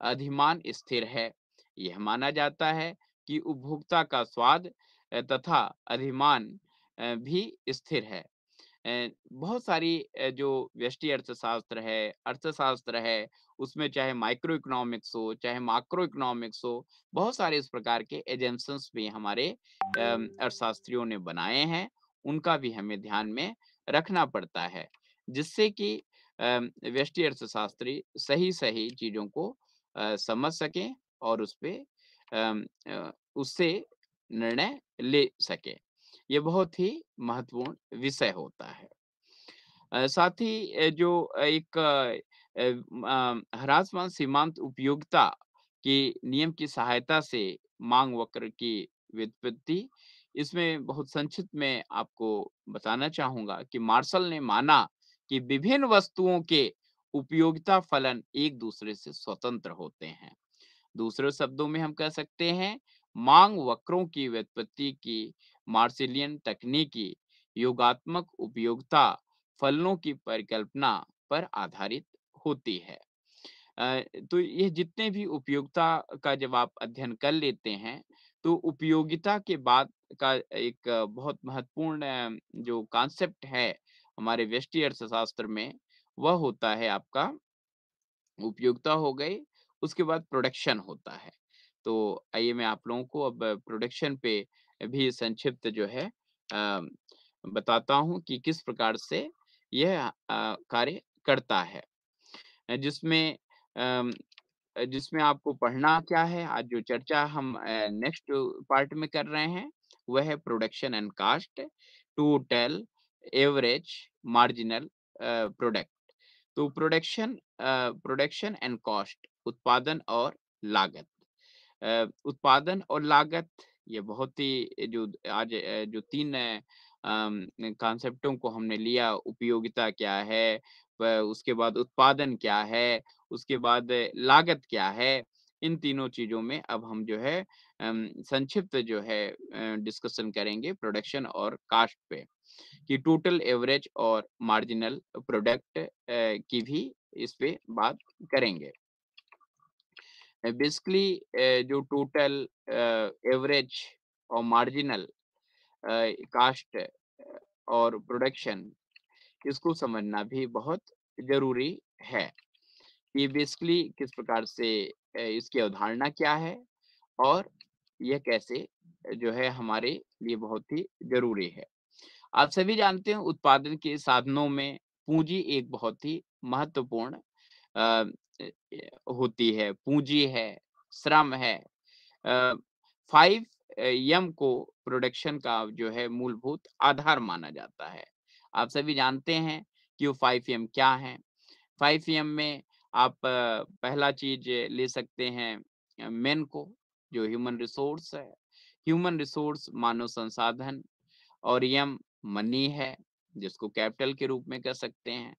A: अधिमान स्थिर है। यह माना जाता है कि उपभोक्ता का स्वाद तथा अधिमान भी स्थिर है। बहुत सारी जो व्यष्टि अर्थशास्त्र है, उसमें चाहे माइक्रो इकोनॉमिक्स हो, चाहे मैक्रो इकोनॉमिक्स हो, बहुत सारे इस प्रकार के एजम्पशन्स भी हमारे अर्थशास्त्रियों ने बनाए हैं, उनका भी हमें ध्यान में रखना पड़ता है, जिससे कि व्यष्टि अर्थशास्त्री सही-सही चीज़ों को समझ सकें और उससे निर्णय ले सकें। ये बहुत ही महत्वपूर्ण विषय होता है। साथ ही जो एक ह्रासमान सीमांत उपयोगिता के नियम की सहायता से मांग वक्र की व्युत्पत्ति, इसमें बहुत संक्षिप्त में आपको बताना चाहूँगा कि मार्शल ने माना कि विभिन्न वस्तुओं के उपयोगिता फलन एक दूसरे से स्वतंत्र होते हैं। दूसरे शब्दों में हम कह सकते हैं मांग वक्रों की व्युत्पत्ति की मार्सिलियन तकनीकी योगात्मक उपयोगिता फलनों की परिकल्पना पर आधारित होती है। तो ये जितने भी उपयोगिता का जब आप अध्ययन कर लेते हैं, तो उपयोगिता के बाद का एक बहुत महत्वपूर्ण जो कॉन्सेप्ट है हमारे व्यष्टि अर्थशास्त्र में, वह होता है आपका उपयोगिता हो गई, उसके बाद प्रोडक्शन होता है। तो आइए मैं आप लोगों को अब प्रोडक्शन पे भी संक्षिप्त जो है बताता हूँ कि किस प्रकार से यह कार्य करता है। जिसमें अम, जिसमें आपको पढ़ना क्या है, आज जो चर्चा हम नेक्स्ट पार्ट में कर रहे हैं, वह है production and cost, total, average, marginal product. तो प्रोडक्शन एंड कॉस्ट, उत्पादन और लागत। उत्पादन और लागत, ये बहुत ही जो आज जो 3 कॉन्सेप्टों को हमने लिया, उपयोगिता क्या है, उसके बाद उत्पादन क्या है, उसके बाद लागत क्या है, इन तीनों चीज़ों में अब हम जो है संक्षिप्त जो है डिस्कशन करेंगे प्रोडक्शन और कॉस्ट पे, कि टोटल, एवरेज और मार्जिनल प्रोडक्ट की भी इस पे बात करेंगे। बेसिकली जो टोटल, एवरेज और मार्जिनल कॉस्ट और प्रोडक्शन, इसको समझना भी बहुत ज़रूरी है। ये बेसिकली किस प्रकार से इसकी अवधारणा क्या है और यह कैसे जो है हमारे लिए बहुत ही ज़रूरी है। आप सभी जानते हैं उत्पादन के साधनों में पूंजी एक बहुत ही महत्वपूर्ण अ, होती है। पूंजी है, श्रम है। 5 एम को प्रोडक्शन का जो है मूलभूत आधार माना जाता है। आप सभी जानते हैं कि वो 5 एम क्या है। 5 एम में आप पहला चीज ले सकते हैं मेन को, जो ह्यूमन रिसोर्स है। ह्यूमन रिसोर्स मानव संसाधन, और यम मनी है, जिसको कैपिटल के रूप में कह सकते हैं।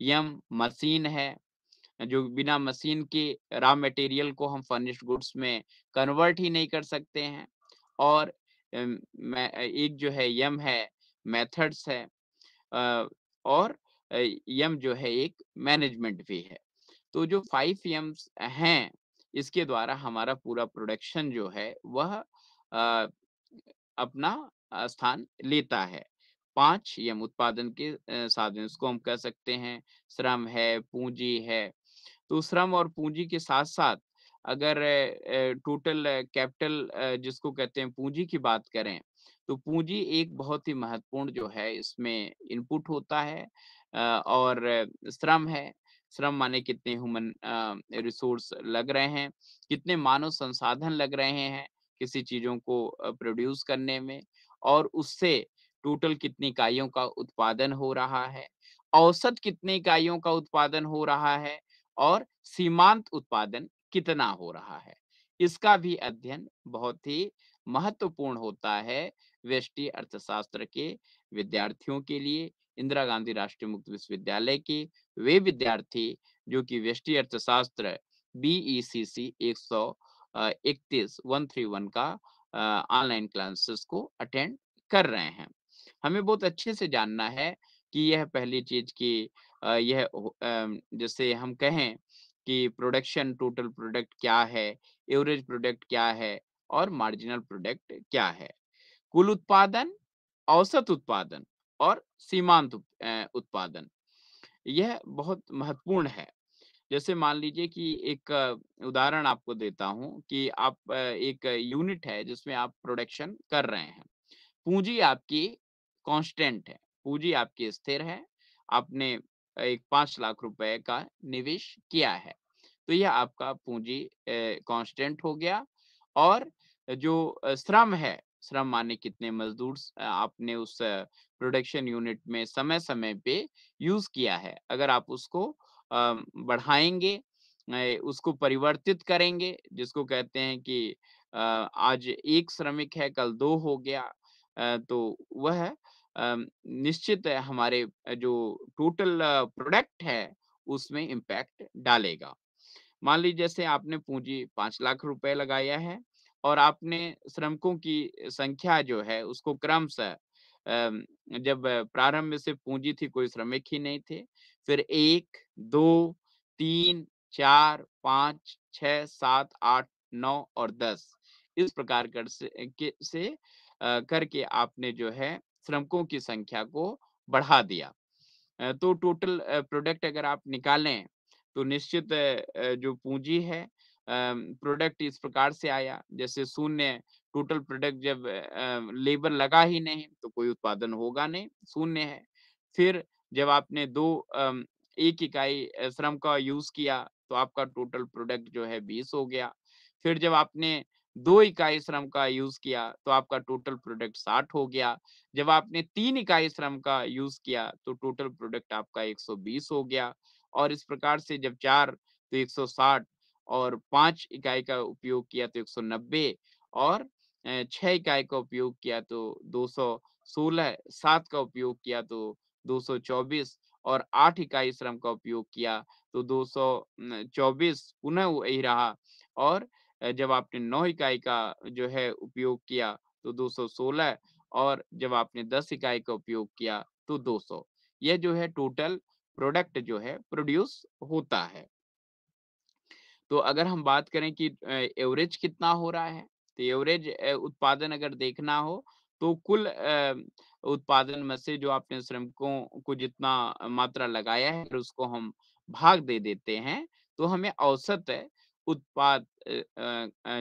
A: यम मशीन है, जो बिना मशीन के रॉ मटेरियल को हम फर्निश्ड गुड्स में कन्वर्ट ही नहीं कर सकते हैं। और एक जो है यम है, मेथड्स है। अ, और यम जो है एक मैनेजमेंट भी है। तो जो 5 यम्स हैं, इसके द्वारा हमारा पूरा प्रोडक्शन जो है वह अपना स्थान लेता है। 5 यम उत्पादन के साधन, इसको हम कह सकते हैं श्रम है, पूंजी है। तो श्रम और पूंजी के साथ-साथ अगर टोटल कैपिटल जिसको कहते हैं पूंजी की बात करें, तो पूंजी एक बहुत ही महत्वपूर्ण जो है इसमें इनपुट होता है। और श्रम है। श्रम माने कितने ह्यूमन रिसोर्स लग रहे हैं, कितने मानव संसाधन लग रहे हैं किसी चीज़ों को प्रोड्यूस करने में और उससे टोटल कितनी इकाइयों का उत्पादन हो रहा है, औसत कितनी इकाइयों का उत्पादन हो रहा है और सीमांत उत्पादन कितना हो रहा है। इसका भी अध्ययन बहुत ही महत्वपूर्ण होता है व्यष्टि अर्थशास्त्र के विद्यार्थियों के लिए। इंदिरा गांधी राष्ट्रीय मुक्त विश्वविद्यालय के वे विद्यार्थी जो कि व्यष्टि अर्थशास्त्र बीईसीसी 131 131 का ऑनलाइन क्लासेस को अटेंड कर रहे हैं। हमें बहुत अच्छे से जानना है कि यह पहली चीज की जैसे हम कहें कि प्रोडक्शन टोटल प्रोडक्ट क्या है, एवरेज प्रोडक्ट क्या है और मार्जिनल प्रोडक्ट क्या है। कुल उत्पादन, औसत उत्पादन और सीमांत उत्पादन यह बहुत महत्वपूर्ण है। जैसे मान लीजिए कि एक उदाहरण आपको देता हूँ कि आप एक यूनिट है जिसमें आप प्रोडक्शन कर रहे हैं। पूंजी आपकी कांस्टेंट है, पूंजी आपकी स्थिर है। आपने एक 5 लाख रुपए का निवेश किया है, तो यह आपका पूंजी कांस्टेंट हो गया और जो श्रम है, श्रम माने कितने मजदूर आपने उस प्रोडक्शन यूनिट में समय-समय पे यूज़ किया है। अगर आप उसको बढ़ाएँगे उसको परिवर्तित करेंगे, जिसको कहते हैं कि आज 1 श्रमिक है, कल 2 हो गया तो वह निश्चित है हमारे जो टोटल प्रोडक्ट है, उसमें इम्पैक्ट डालेगा। मान लीजिए जैसे आपने पूँजी 5 लाख रुपए लगाया है और आपने श्रमिकों की संख्या जो है उसको क्रमशः जब प्रारंभ में सिर्फ पूँजी थी, कोई श्रमिक ही नहीं थे। फिर 1, 2, 3, 4, 5, 6, 7, 8, 9 और 10 इस प्रकार करके आपने जो है श्रमिकों की संख्या को बढ़ा दिया। तो टोटल प्रोडक्ट अगर आप निकालें तो निश्चित जो पूँजी है प्रोडक्ट इस प्रकार से आया जैसे शून्य टोटल प्रोडक्ट जब लेबर लगा ही नहीं तो कोई उत्पादन होगा नहीं, शून्य है। फिर जब आपने 1 इकाई श्रम का यूज़ किया तो आपका टोटल प्रोडक्ट जो है 20 हो गया। फिर जब आपने 2 इकाई श्रम का यूज़ किया तो आपका टोटल प्रोडक्ट 60 हो गया। जब आपने 3 इकाई श्रम का यूज़ किया तो टोटल प्रोडक्ट आपका 120 हो गया और इस प्रकार से जब 4 तो 160 और 5 इकाई का उपयोग किया तो 190 और 6 इकाई का उपयोग किया तो 216, 7 का उपयोग किया तो 224 और 8 इकाई श्रम का उपयोग किया तो 224 पुनः वही रहा और जब आपने 9 इकाई का जो है उपयोग किया तो 216 और जब आपने 10 इकाई का उपयोग किया तो 200। यह जो है टोटल प्रोडक्ट जो है प्रोड्यूस होता है। तो अगर हम बात करें कि एवरेज कितना हो रहा है, तो एवरेज उत्पादन अगर देखना हो तो कुल उत्पादन में से जो आपने श्रमिकों को जितना मात्रा लगाया है अगर उसको हम भाग दे देते हैं, तो हमें औसत उत्पाद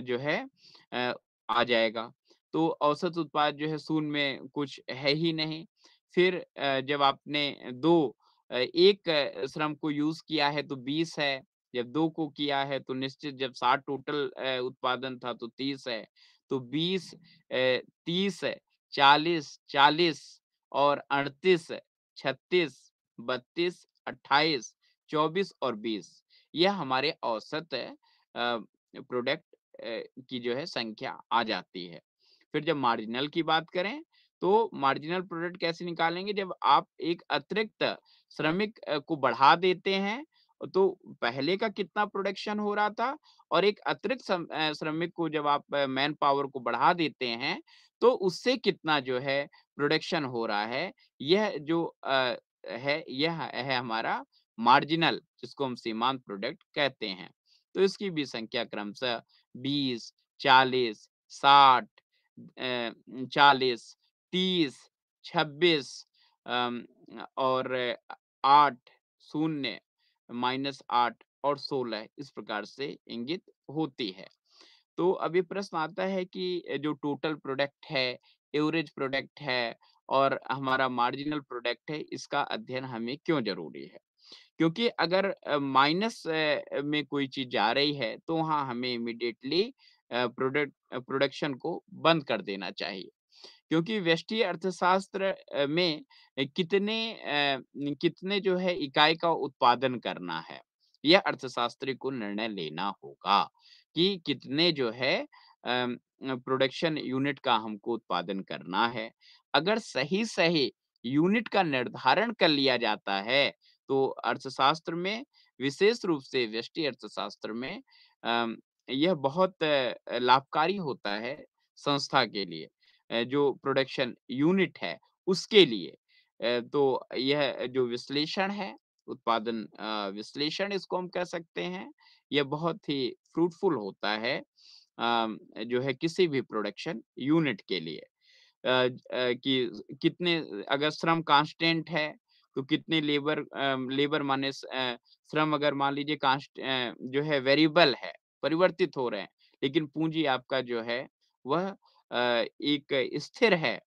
A: जो है अ, आ जाएगा। तो औसत उत्पाद जो है शून्य में कुछ है ही नहीं। फिर जब आपने 2 1 श्रम को यूज़ किया है तो 20 है। जब 2 को किया है तो निश्चित जब 60 टोटल उत्पादन था तो 30 है। तो 20 30 40 40 और 38 36 32 28 24 और 20 यह हमारे औसत प्रोडक्ट की जो है संख्या आ जाती है। फिर जब मार्जिनल की बात करें तो मार्जिनल प्रोडक्ट कैसे निकालेंगे जब आप एक अतिरिक्त श्रमिक को बढ़ा देते हैं तो पहले का कितना प्रोडक्शन हो रहा था और एक अतिरिक्त श्रमिक को जब आप मैन पावर को बढ़ा देते हैं, तो उससे कितना जो है प्रोडक्शन हो रहा है, यह जो यह है हमारा मार्जिनल जिसको हम सीमांत प्रोडक्ट कहते हैं। तो इसकी भी संख्या क्रमशः 20, 40, 60 40, 30, 26 अम, और 8, 0 -8 और 16 इस प्रकार से इंगित होती है। तो अभी प्रश्न आता है कि जो टोटल प्रोडक्ट है, एवरेज प्रोडक्ट है और हमारा मार्जिनल प्रोडक्ट है, इसका अध्ययन हमें क्यों ज़रूरी है? क्योंकि अगर माइनस में कोई चीज़ जा रही है, तो वहाँ हमें इमीडिएटली प्रोडक्शन को बंद कर देना चाहिए। क्योंकि व्यष्टि अर्थशास्त्र में कितने जो है इकाई का उत्पादन करना है, यह अर्थशास्त्री को निर्णय लेना होगा कि कितने जो है प्रोडक्शन यूनिट का हमको उत्पादन करना है। अगर सही-सही यूनिट का निर्धारण कर लिया जाता है, तो अर्थशास्त्र में विशेष रूप से व्यष्टि अर्थशास्त्र में अम, यह बहुत लाभकारी होता है संस्था के लिए। जो प्रोडक्शन यूनिट है उसके लिए। तो यह जो विश्लेषण है, उत्पादन विश्लेषण इसको हम कह सकते हैं, यह बहुत ही फ्रूटफुल होता है जो है किसी भी प्रोडक्शन यूनिट के लिए। कि कितने अगर श्रम कांस्टेंट है, तो कितने लेबर माने श्रम अगर मान लीजिए जो है वेरिएबल है, परिवर्तित हो रहे हैं, लेकिन पूँजी आपका जो है वह एक स्थिर है।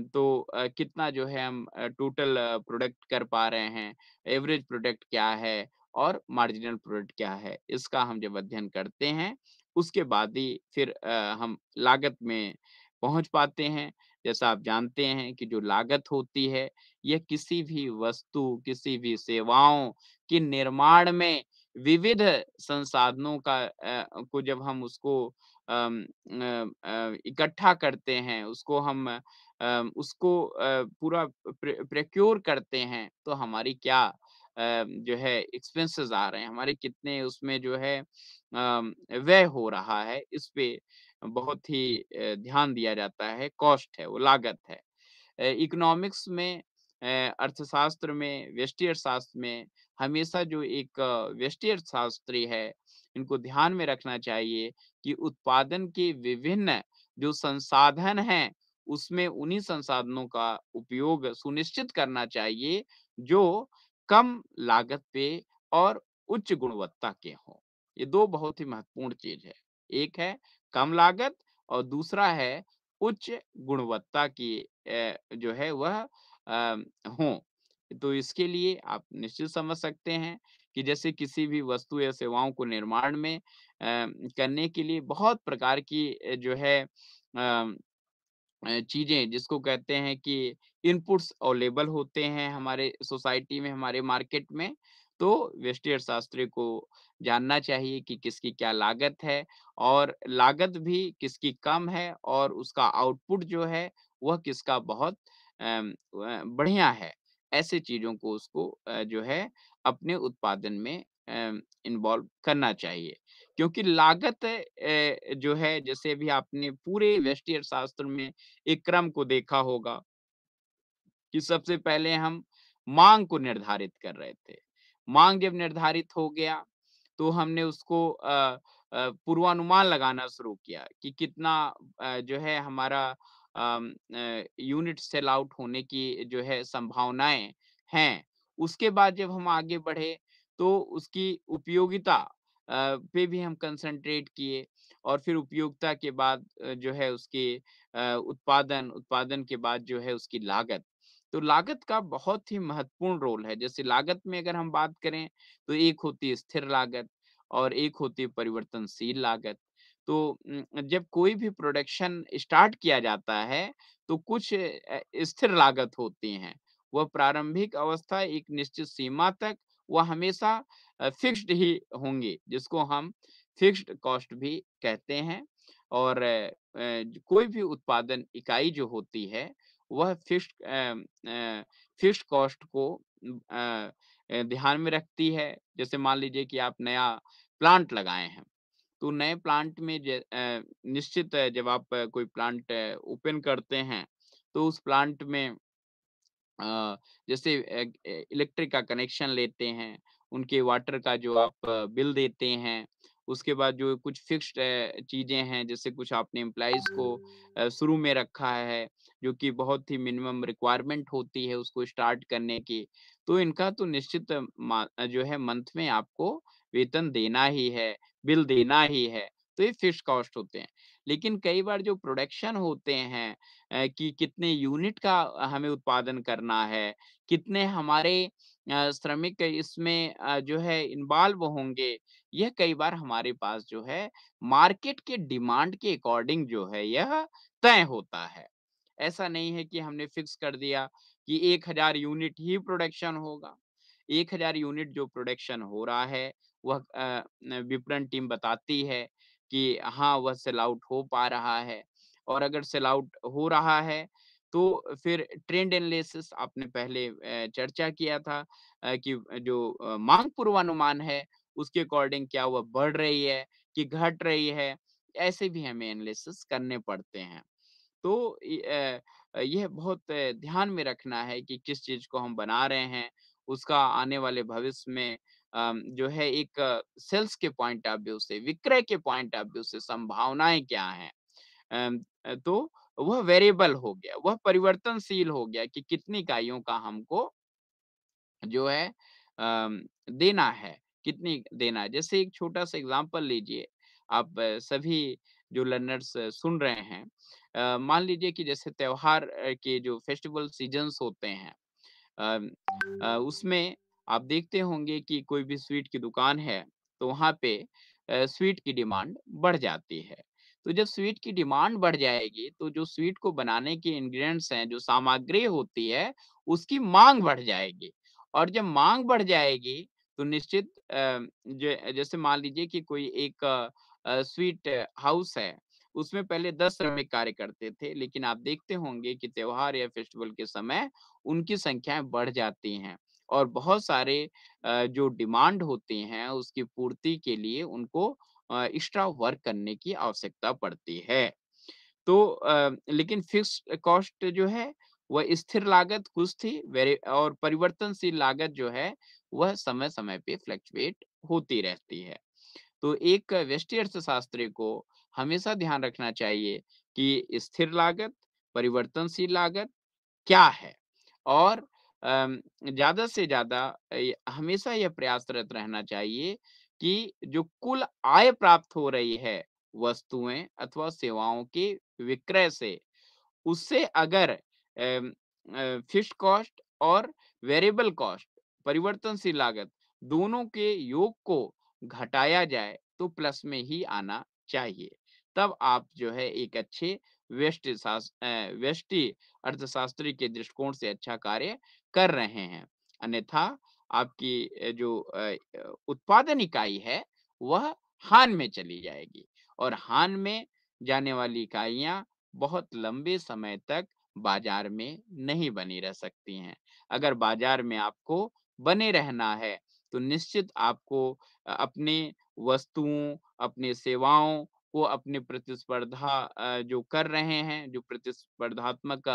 A: तो कितना जो है हम टोटल प्रोडक्ट कर पा रहे हैं, एवरेज प्रोडक्ट क्या है और मार्जिनल प्रोडक्ट क्या है, इसका हम जब अध्ययन करते हैं, उसके बाद ही फिर हम लागत में पहुँच पाते हैं। जैसा आप जानते हैं कि जो लागत होती है, यह किसी भी वस्तु, किसी भी सेवाओं के निर्माण में विविध संसाधनों को जब हम उसको इकट्ठा करते हैं, उसको पूरा प्रोक्योर करते हैं, तो हमारी क्या जो है एक्सपेंसेस आ रहे हैं, हमारे कितने उसमें जो है व्यय हो रहा है, इस पे बहुत ही ध्यान दिया जाता है, कॉस्ट है, वो लागत है। इकोनॉमिक्स में अर्थशास्त्र में, व्यष्टि अर्थशास्त्र में हमेशा जो एक व्यष्टि अर्थशास्त्री है, इनको ध्यान में रखना चाहिए कि उत्पादन के विभिन्न जो संसाधन हैं, उसमें उन्हीं संसाधनों का उपयोग सुनिश्चित करना चाहिए, जो कम लागत पे और उच्च गुणवत्ता के हों। ये 2 बहुत ही महत्वपूर्ण चीज़ है। एक है कम लागत और दूसरा है उच्च गुणवत्ता की जो है वह हों। तो इसके लिए आप निश्चित समझ सकते हैं कि जैसे किसी भी वस्तु या सेवाओं को निर्माण में करने के लिए बहुत प्रकार की जो है चीज़ें जिसको कहते हैं कि इनपुट्स अवेलेबल होते हैं हमारे सोसाइटी में, हमारे मार्केट में, तो व्यष्टि अर्थशास्त्री को जानना चाहिए कि किसकी क्या लागत है और लागत भी किसकी कम है और उसका आउटपुट जो है, वह किसका बहुत बढ़िया है। ऐसे चीज़ों को उसको जो है अपने उत्पादन में इन्वॉल्व करना चाहिए। क्योंकि लागत जो है जैसे अभी आपने पूरे व्यष्टि अर्थशास्त्र में एक क्रम को देखा होगा कि सबसे पहले हम माँग को निर्धारित कर रहे थे। माँग जब निर्धारित हो गया, तो हमने उसको पूर्वानुमान लगाना शुरू किया कि कितना जो है हमारा यूनिट सेल आउट होने की जो है संभावनाएँ हैं। उसके बाद जब हम आगे बढ़े, तो उसकी उपयोगिता पे भी हम कंसंट्रेट किए और फिर उपयोगिता के बाद जो है उसके उत्पादन के बाद जो है उसकी लागत। तो लागत का बहुत ही महत्वपूर्ण रोल है। जैसे लागत में अगर हम बात करें, तो एक होती है स्थिर लागत और एक होती है परिवर्तनशील लागत। तो जब कोई भी प्रोडक्शन स्टार्ट किया जाता है, तो कुछ स्थिर लागत होती हैं। वह प्रारंभिक अवस्था एक निश्चित सीमा तक वह हमेशा फिक्स्ड ही होंगी, जिसको हम फिक्स्ड कॉस्ट भी कहते हैं और कोई भी उत्पादन इकाई जो होती है, वह फिक्स्ड कॉस्ट को ध्यान में रखती है। जैसे मान लीजिए कि आप नया प्लांट लगाए हैं, तो नए प्लांट में निश्चित जब आप कोई प्लांट ओपन करते हैं, तो उस प्लांट में जैसे इलेक्ट्रिक का कनेक्शन लेते हैं, उनके वाटर का जो आप बिल देते हैं, उसके बाद जो कुछ फिक्स्ड चीज़ें हैं, जैसे कुछ आपने एम्प्लॉइज़ को शुरू में रखा है, जो कि बहुत ही मिनिमम रिक्वायरमेंट होती है उसको स्टार्ट करने की, तो इनका तो निश्चित जो है मंथ में आपको वेतन देना ही है, बिल देना ही है, तो ये फिक्स्ड कॉस्ट होते हैं। लेकिन कई बार जो प्रोडक्शन होते हैं कि कितने यूनिट का हमें उत्पादन करना है, कितने हमारे श्रमिक इसमें जो है इन्वॉल्व होंगे, यह कई बार हमारे पास जो है मार्केट के डिमांड के अकॉर्डिंग जो है यह तय होता है। ऐसा नहीं है कि हमने फिक्स कर दिया कि 1000 यूनिट ही प्रोडक्शन होगा। 1000 यूनिट जो प्रोडक्शन हो रहा है वह विपणन टीम बताती है कि हाँ, वह सेल आउट हो पा रहा है और अगर सेल आउट हो रहा है तो फिर ट्रेंड एनालिसिस आपने पहले चर्चा किया था कि जो मांग पूर्वानुमान है उसके अकॉर्डिंग क्या वह बढ़ रही है कि घट रही है, ऐसे भी हमें एनालिसिस करने पड़ते हैं। तो यह बहुत ध्यान में रखना है कि किस चीज़ को हम बना रहे हैं, उसका आने वाले भविष्य में जो है एक सेल्स के पॉइंट ऑफ व्यू से, विक्रय के पॉइंट ऑफ व्यू से संभावनाएँ क्या हैं? तो वह वेरिएबल हो गया, वह परिवर्तनशील हो गया कि कितनी इकाइयों का हमको जो है देना है, कितनी देना है। जैसे एक छोटा-सा एग्ज़ाम्पल लीजिए, आप सभी जो लर्नर्स सुन रहे हैं मान लीजिए कि जैसे त्योहार के जो फेस्टिवल सीज़न्स होते हैं अम, उसमें आप देखते होंगे कि कोई भी स्वीट की दुकान है, तो वहाँ पे स्वीट की डिमांड बढ़ जाती है। तो जब स्वीट की डिमांड बढ़ जाएगी, तो जो स्वीट को बनाने के इंग्रीडिएंट्स हैं, जो सामग्री होती है, उसकी माँग बढ़ जाएगी और जब माँग बढ़ जाएगी, तो निश्चित जैसे मान लीजिए कि कोई एक स्वीट हाउस है, उसमें पहले 10 श्रमिक कार्य करते थे, लेकिन आप देखते होंगे कि त्योहार या फेस्टिवल के समय उनकी संख्याएँ बढ़ जाती हैं और बहुत सारे जो डिमांड होती हैं उसकी पूर्ति के लिए उनको एक्स्ट्रा वर्क करने की आवश्यकता पड़ती है। तो लेकिन फिक्स्ड कॉस्ट जो है वह स्थिर लागत कुछ थी वेरी और परिवर्तनशील लागत जो है वह समय-समय पे फ्लक्चुएट होती रहती है। तो एक व्यष्टि अर्थशास्त्री को हमेशा ध्यान रखना चाहिए कि स्थिर लागत, परिवर्तनशील लागत क्या है? और ज़्यादा से ज़्यादा हमेशा यह प्रयासरत रहना चाहिए कि जो कुल आय प्राप्त हो रही है वस्तुएँ अथवा सेवाओं के विक्रय से, उससे अगर फिक्स्ड कॉस्ट और वेरिएबल कॉस्ट परिवर्तनशील लागत दोनों के योग को घटाया जाए तो प्लस में ही आना चाहिए। तब आप जो है एक अच्छे व्यष्टि अर्थशास्त्री के दृष्टिकोण से अच्छा कार्य कर रहे हैं। अन्यथा आपकी जो उत्पादन इकाई है वह हानि में चली जाएगी और हानि में जाने वाली इकाइयाँ बहुत लंबे समय तक बाजार में नहीं बनी रह सकती हैं। अगर बाजार में आपको बने रहना है, तो निश्चित आपको अपने वस्तुओं, अपनी सेवाओं को अपने प्रतिस्पर्धा जो कर रहे हैं, जो प्रतिस्पर्धात्मक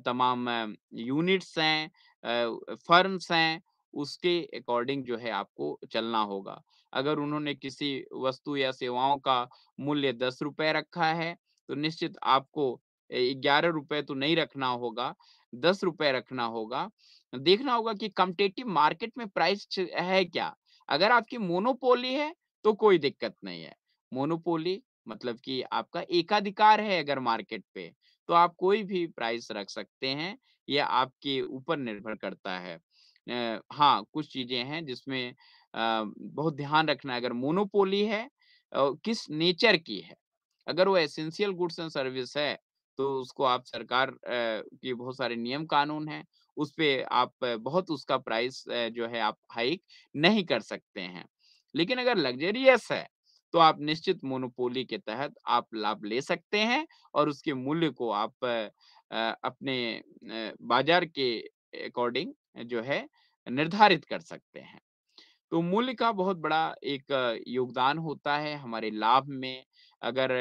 A: तमाम यूनिट्स हैं फर्म्स हैं, उसके अकॉर्डिंग जो है आपको चलना होगा। अगर उन्होंने किसी वस्तु या सेवाओं का मूल्य ₹10 रखा है, तो निश्चित आपको ₹11 तो नहीं रखना होगा, ₹10 रखना होगा। देखना होगा कि कॉम्पिटिटिव मार्केट में प्राइस है क्या? अगर आपकी मोनोपोली है, तो कोई दिक्कत नहीं है। मोनोपोली मतलब कि आपका एकाधिकार है अगर मार्केट पे, तो आप कोई भी प्राइस रख सकते हैं, ये आपके ऊपर निर्भर करता है। हाँ, कुछ चीज़ें हैं जिसमें बहुत ध्यान रखना है अगर मोनोपोली है किस नेचर की है। अगर वो एसेंशियल गुड्स एंड सर्विस है, तो उसको आप सरकार के बहुत सारे नियम कानून हैं, उसपे आप बहुत उसका प्राइस जो है आप हाइक नहीं कर सकते हैं। लेकिन अगर लग्ज़रियस है, तो आप निश्चित मोनोपोली के तहत आप लाभ ले सकते हैं और उसके मूल्य को आप अपने बाज़ार के अकॉर्डिंग जो है निर्धारित कर सकते हैं। तो मूल्य का बहुत बड़ा एक योगदान होता है हमारे लाभ में। अगर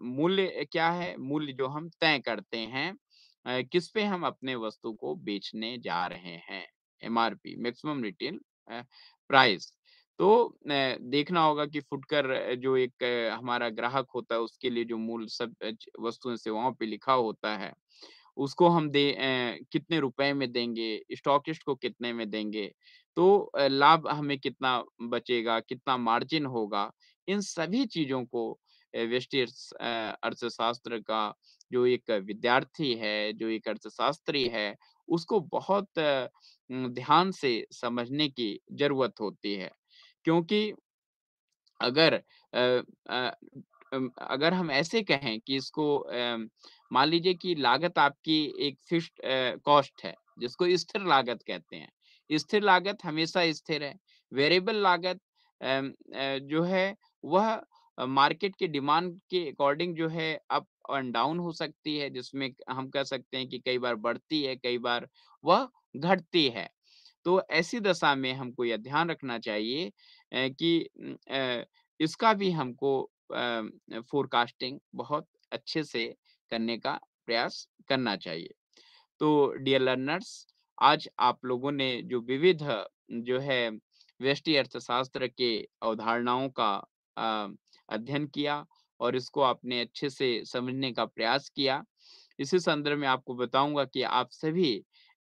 A: मूल्य क्या है? मूल्य जो हम तय करते हैं किस पे हम अपने वस्तु को बेचने जा रहे हैं। MRP maximum retail price. तो देखना होगा कि फुटकर जो एक हमारा ग्राहक होता है उसके लिए जो मूल्य सब वस्तुएँ सेवाओं पे लिखा होता है उसको हम कितने रुपए में देंगे, स्टॉकिस्ट को कितने में देंगे, तो लाभ हमें कितना बचेगा, कितना मार्जिन होगा, इन सभी चीज़ों को व्यष्टि अर्थशास्त्र का जो एक विद्यार्थी है, जो एक अर्थशास्त्री है, उसको बहुत ध्यान से समझने की ज़रूरत होती है। क्योंकि अगर अ, अगर हम ऐसे कहें कि इसको मान लीजिए कि लागत आपकी एक फ़िक्स्ड कॉस्ट है, जिसको स्थिर लागत कहते हैं। स्थिर लागत हमेशा स्थिर है। वेरिएबल लागत जो है वह मार्केट के डिमांड के अकॉर्डिंग जो है अप एंड डाउन हो सकती है, जिसमें हम कह सकते हैं कि कई बार बढ़ती है, कई बार वह घटती है। तो ऐसी दशा में हमको यह ध्यान रखना चाहिए कि इसका भी हमको फ़ोरकास्टिंग बहुत अच्छे से करने का प्रयास करना चाहिए। तो डियर लर्नर्स, आज आप लोगों ने जो विविध जो है व्यष्टि अर्थशास्त्र के अवधारणाओं का अ, अध्ययन किया और इसको आपने अच्छे से समझने का प्रयास किया। इसी संदर्भ में आपको बताऊँगा कि आप सभी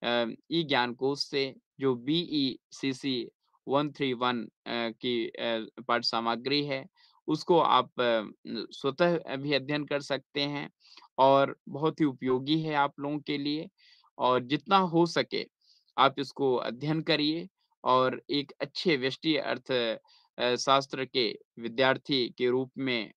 A: ई-ज्ञान कोश से जो बीईसीसी 131 की पाठ्य सामग्री है, उसको आप स्वतः भी अध्ययन कर सकते हैं और बहुत ही उपयोगी है आप लोगों के लिए और जितना हो सके आप इसको अध्ययन करिए और एक अच्छे व्यष्टि शास्त्र के विद्यार्थी के रूप में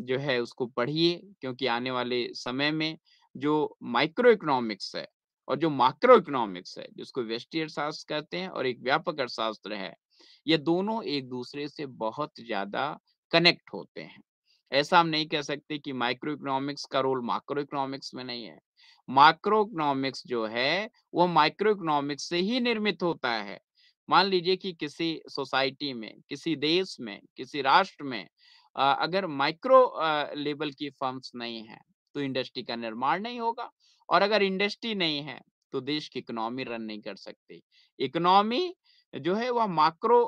A: जो है उसको पढ़िए क्योंकि आने वाले समय में जो माइक्रो इकोनॉमिक्स है और जो मैक्रो इकोनॉमिक्स है, जिसको व्यष्टि अर्थशास्त्र कहते हैं और एक व्यापक अर्थशास्त्र है, ये दोनों एक दूसरे से बहुत ज़्यादा कनेक्ट होते हैं। ऐसा हम नहीं कह सकते कि माइक्रो इकोनॉमिक्स का रोल मैक्रो इकोनॉमिक्स में नहीं है। मैक्रो इकोनॉमिक्स जो है, वो माइक्रो इकोनॉमिक्स से ही निर्मित होता है। मान लीजिए कि किसी सोसाइटी में, किसी देश में, किसी राष्ट्र में अगर माइक्रो लेवल की फर्म्स नहीं हैं, तो इंडस्ट्री का निर्माण नहीं होगा और अगर इंडस्ट्री नहीं है, तो देश की इकोनॉमी रन नहीं कर सकती। इकोनॉमी जो है वह मैक्रो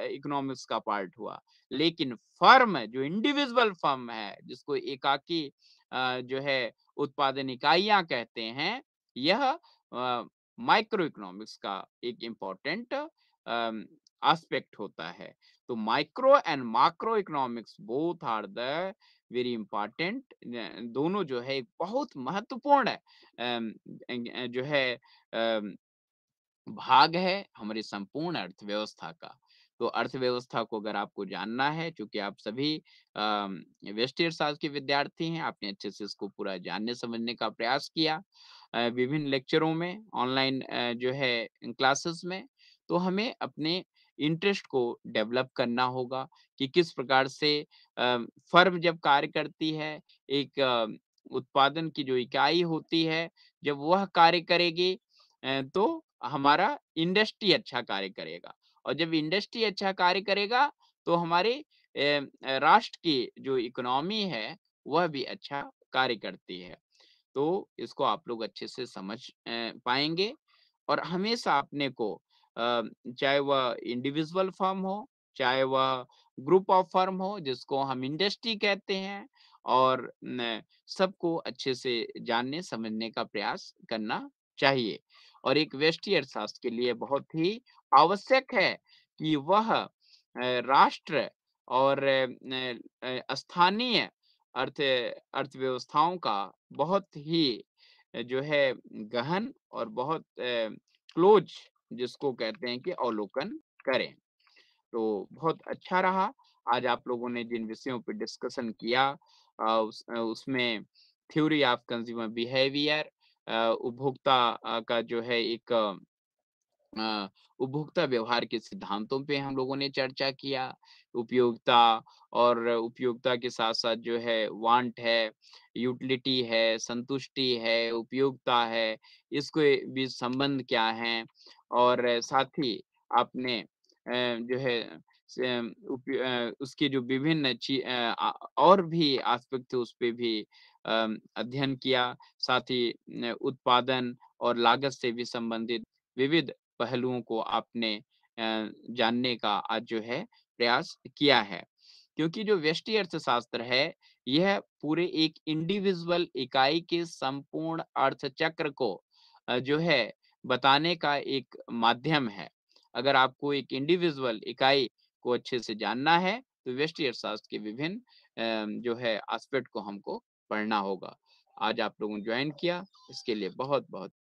A: इकोनॉमिक्स का पार्ट हुआ, लेकिन फर्म जो इंडिविजुअल फर्म है, जिसको एकाकी जो है उत्पादन इकाइयाँ कहते हैं, यह माइक्रो इकोनॉमिक्स का एक इम्पोर्टेंट एस्पेक्ट होता है। तो micro and macro economics both are the very important दोनों जो है एक बहुत महत्वपूर्ण जो है भाग है हमारी संपूर्ण अर्थव्यवस्था का। तो अर्थव्यवस्था को अगर आपको जानना है, चूँकि आप सभी व्यष्टि अर्थशास्त्र के विद्यार्थी हैं, आपने अच्छे से इसको पूरा जानने समझने का प्रयास किया विभिन्न लेक्चरों में, ऑनलाइन जो है क्लासेस में, तो हमें अपने इंटरेस्ट को डेवलप करना होगा कि किस प्रकार से फर्म जब कार्य करती है, एक उत्पादन की जो इकाई होती है, जब वह कार्य करेगी तो हमारा इंडस्ट्री अच्छा कार्य करेगा और जब इंडस्ट्री अच्छा कार्य करेगा तो हमारे राष्ट्र की जो इकोनॉमी है वह भी अच्छा कार्य करती है। तो इसको आप लोग अच्छे से समझ पाएँगे और हमेशा अपने को चाहे वह इंडिविजुअल फर्म हो, चाहे वह ग्रुप ऑफ फर्म हो जिसको हम इंडस्ट्री कहते हैं और न सबको अच्छे से जानने समझने का प्रयास करना चाहिए। और एक व्यष्टि अर्थशास्त्र के लिए बहुत ही आवश्यक है कि वह राष्ट्र और स्थानीय अर्थ अर्थव्यवस्थाओं का बहुत ही जो है गहन और बहुत क्लोज जिसको कहते हैं कि अवलोकन करें। तो बहुत अच्छा रहा आज आप लोगों ने जिन विषयों पे डिस्कशन किया उसमें थ्योरी ऑफ कंज्यूमर बिहेवियर उपभोक्ता का जो है एक अ, उपभोक्ता व्यवहार के सिद्धांतों पे हम लोगों ने चर्चा किया। उपयोगिता और उपयोगिता के साथ-साथ जो है वांट है, यूटिलिटी है, संतुष्टि है, उपयोगिता है, इसके बीच संबंध क्या हैं और साथ ही आपने जो है उसके जो विभिन्न और भी एस्पेक्ट थे उस पे भी अध्ययन किया। साथ ही उत्पादन और लागत से भी संबंधित विविध पहलुओं को आपने जानने का आज जो है प्रयास किया है। क्योंकि जो व्यष्टि अर्थशास्त्र है, यह पूरे एक इंडिविजुअल इकाई के संपूर्ण अर्थ चक्र को जो है बताने का एक माध्यम है। अगर आपको एक इंडिविजुअल इकाई को अच्छे से जानना है, तो व्यष्टि अर्थशास्त्र के विभिन्न जो है एस्पेक्ट को हमको पढ़ना होगा। आज आप लोगों ने जॉइन किया, इसके लिए बहुत-बहुत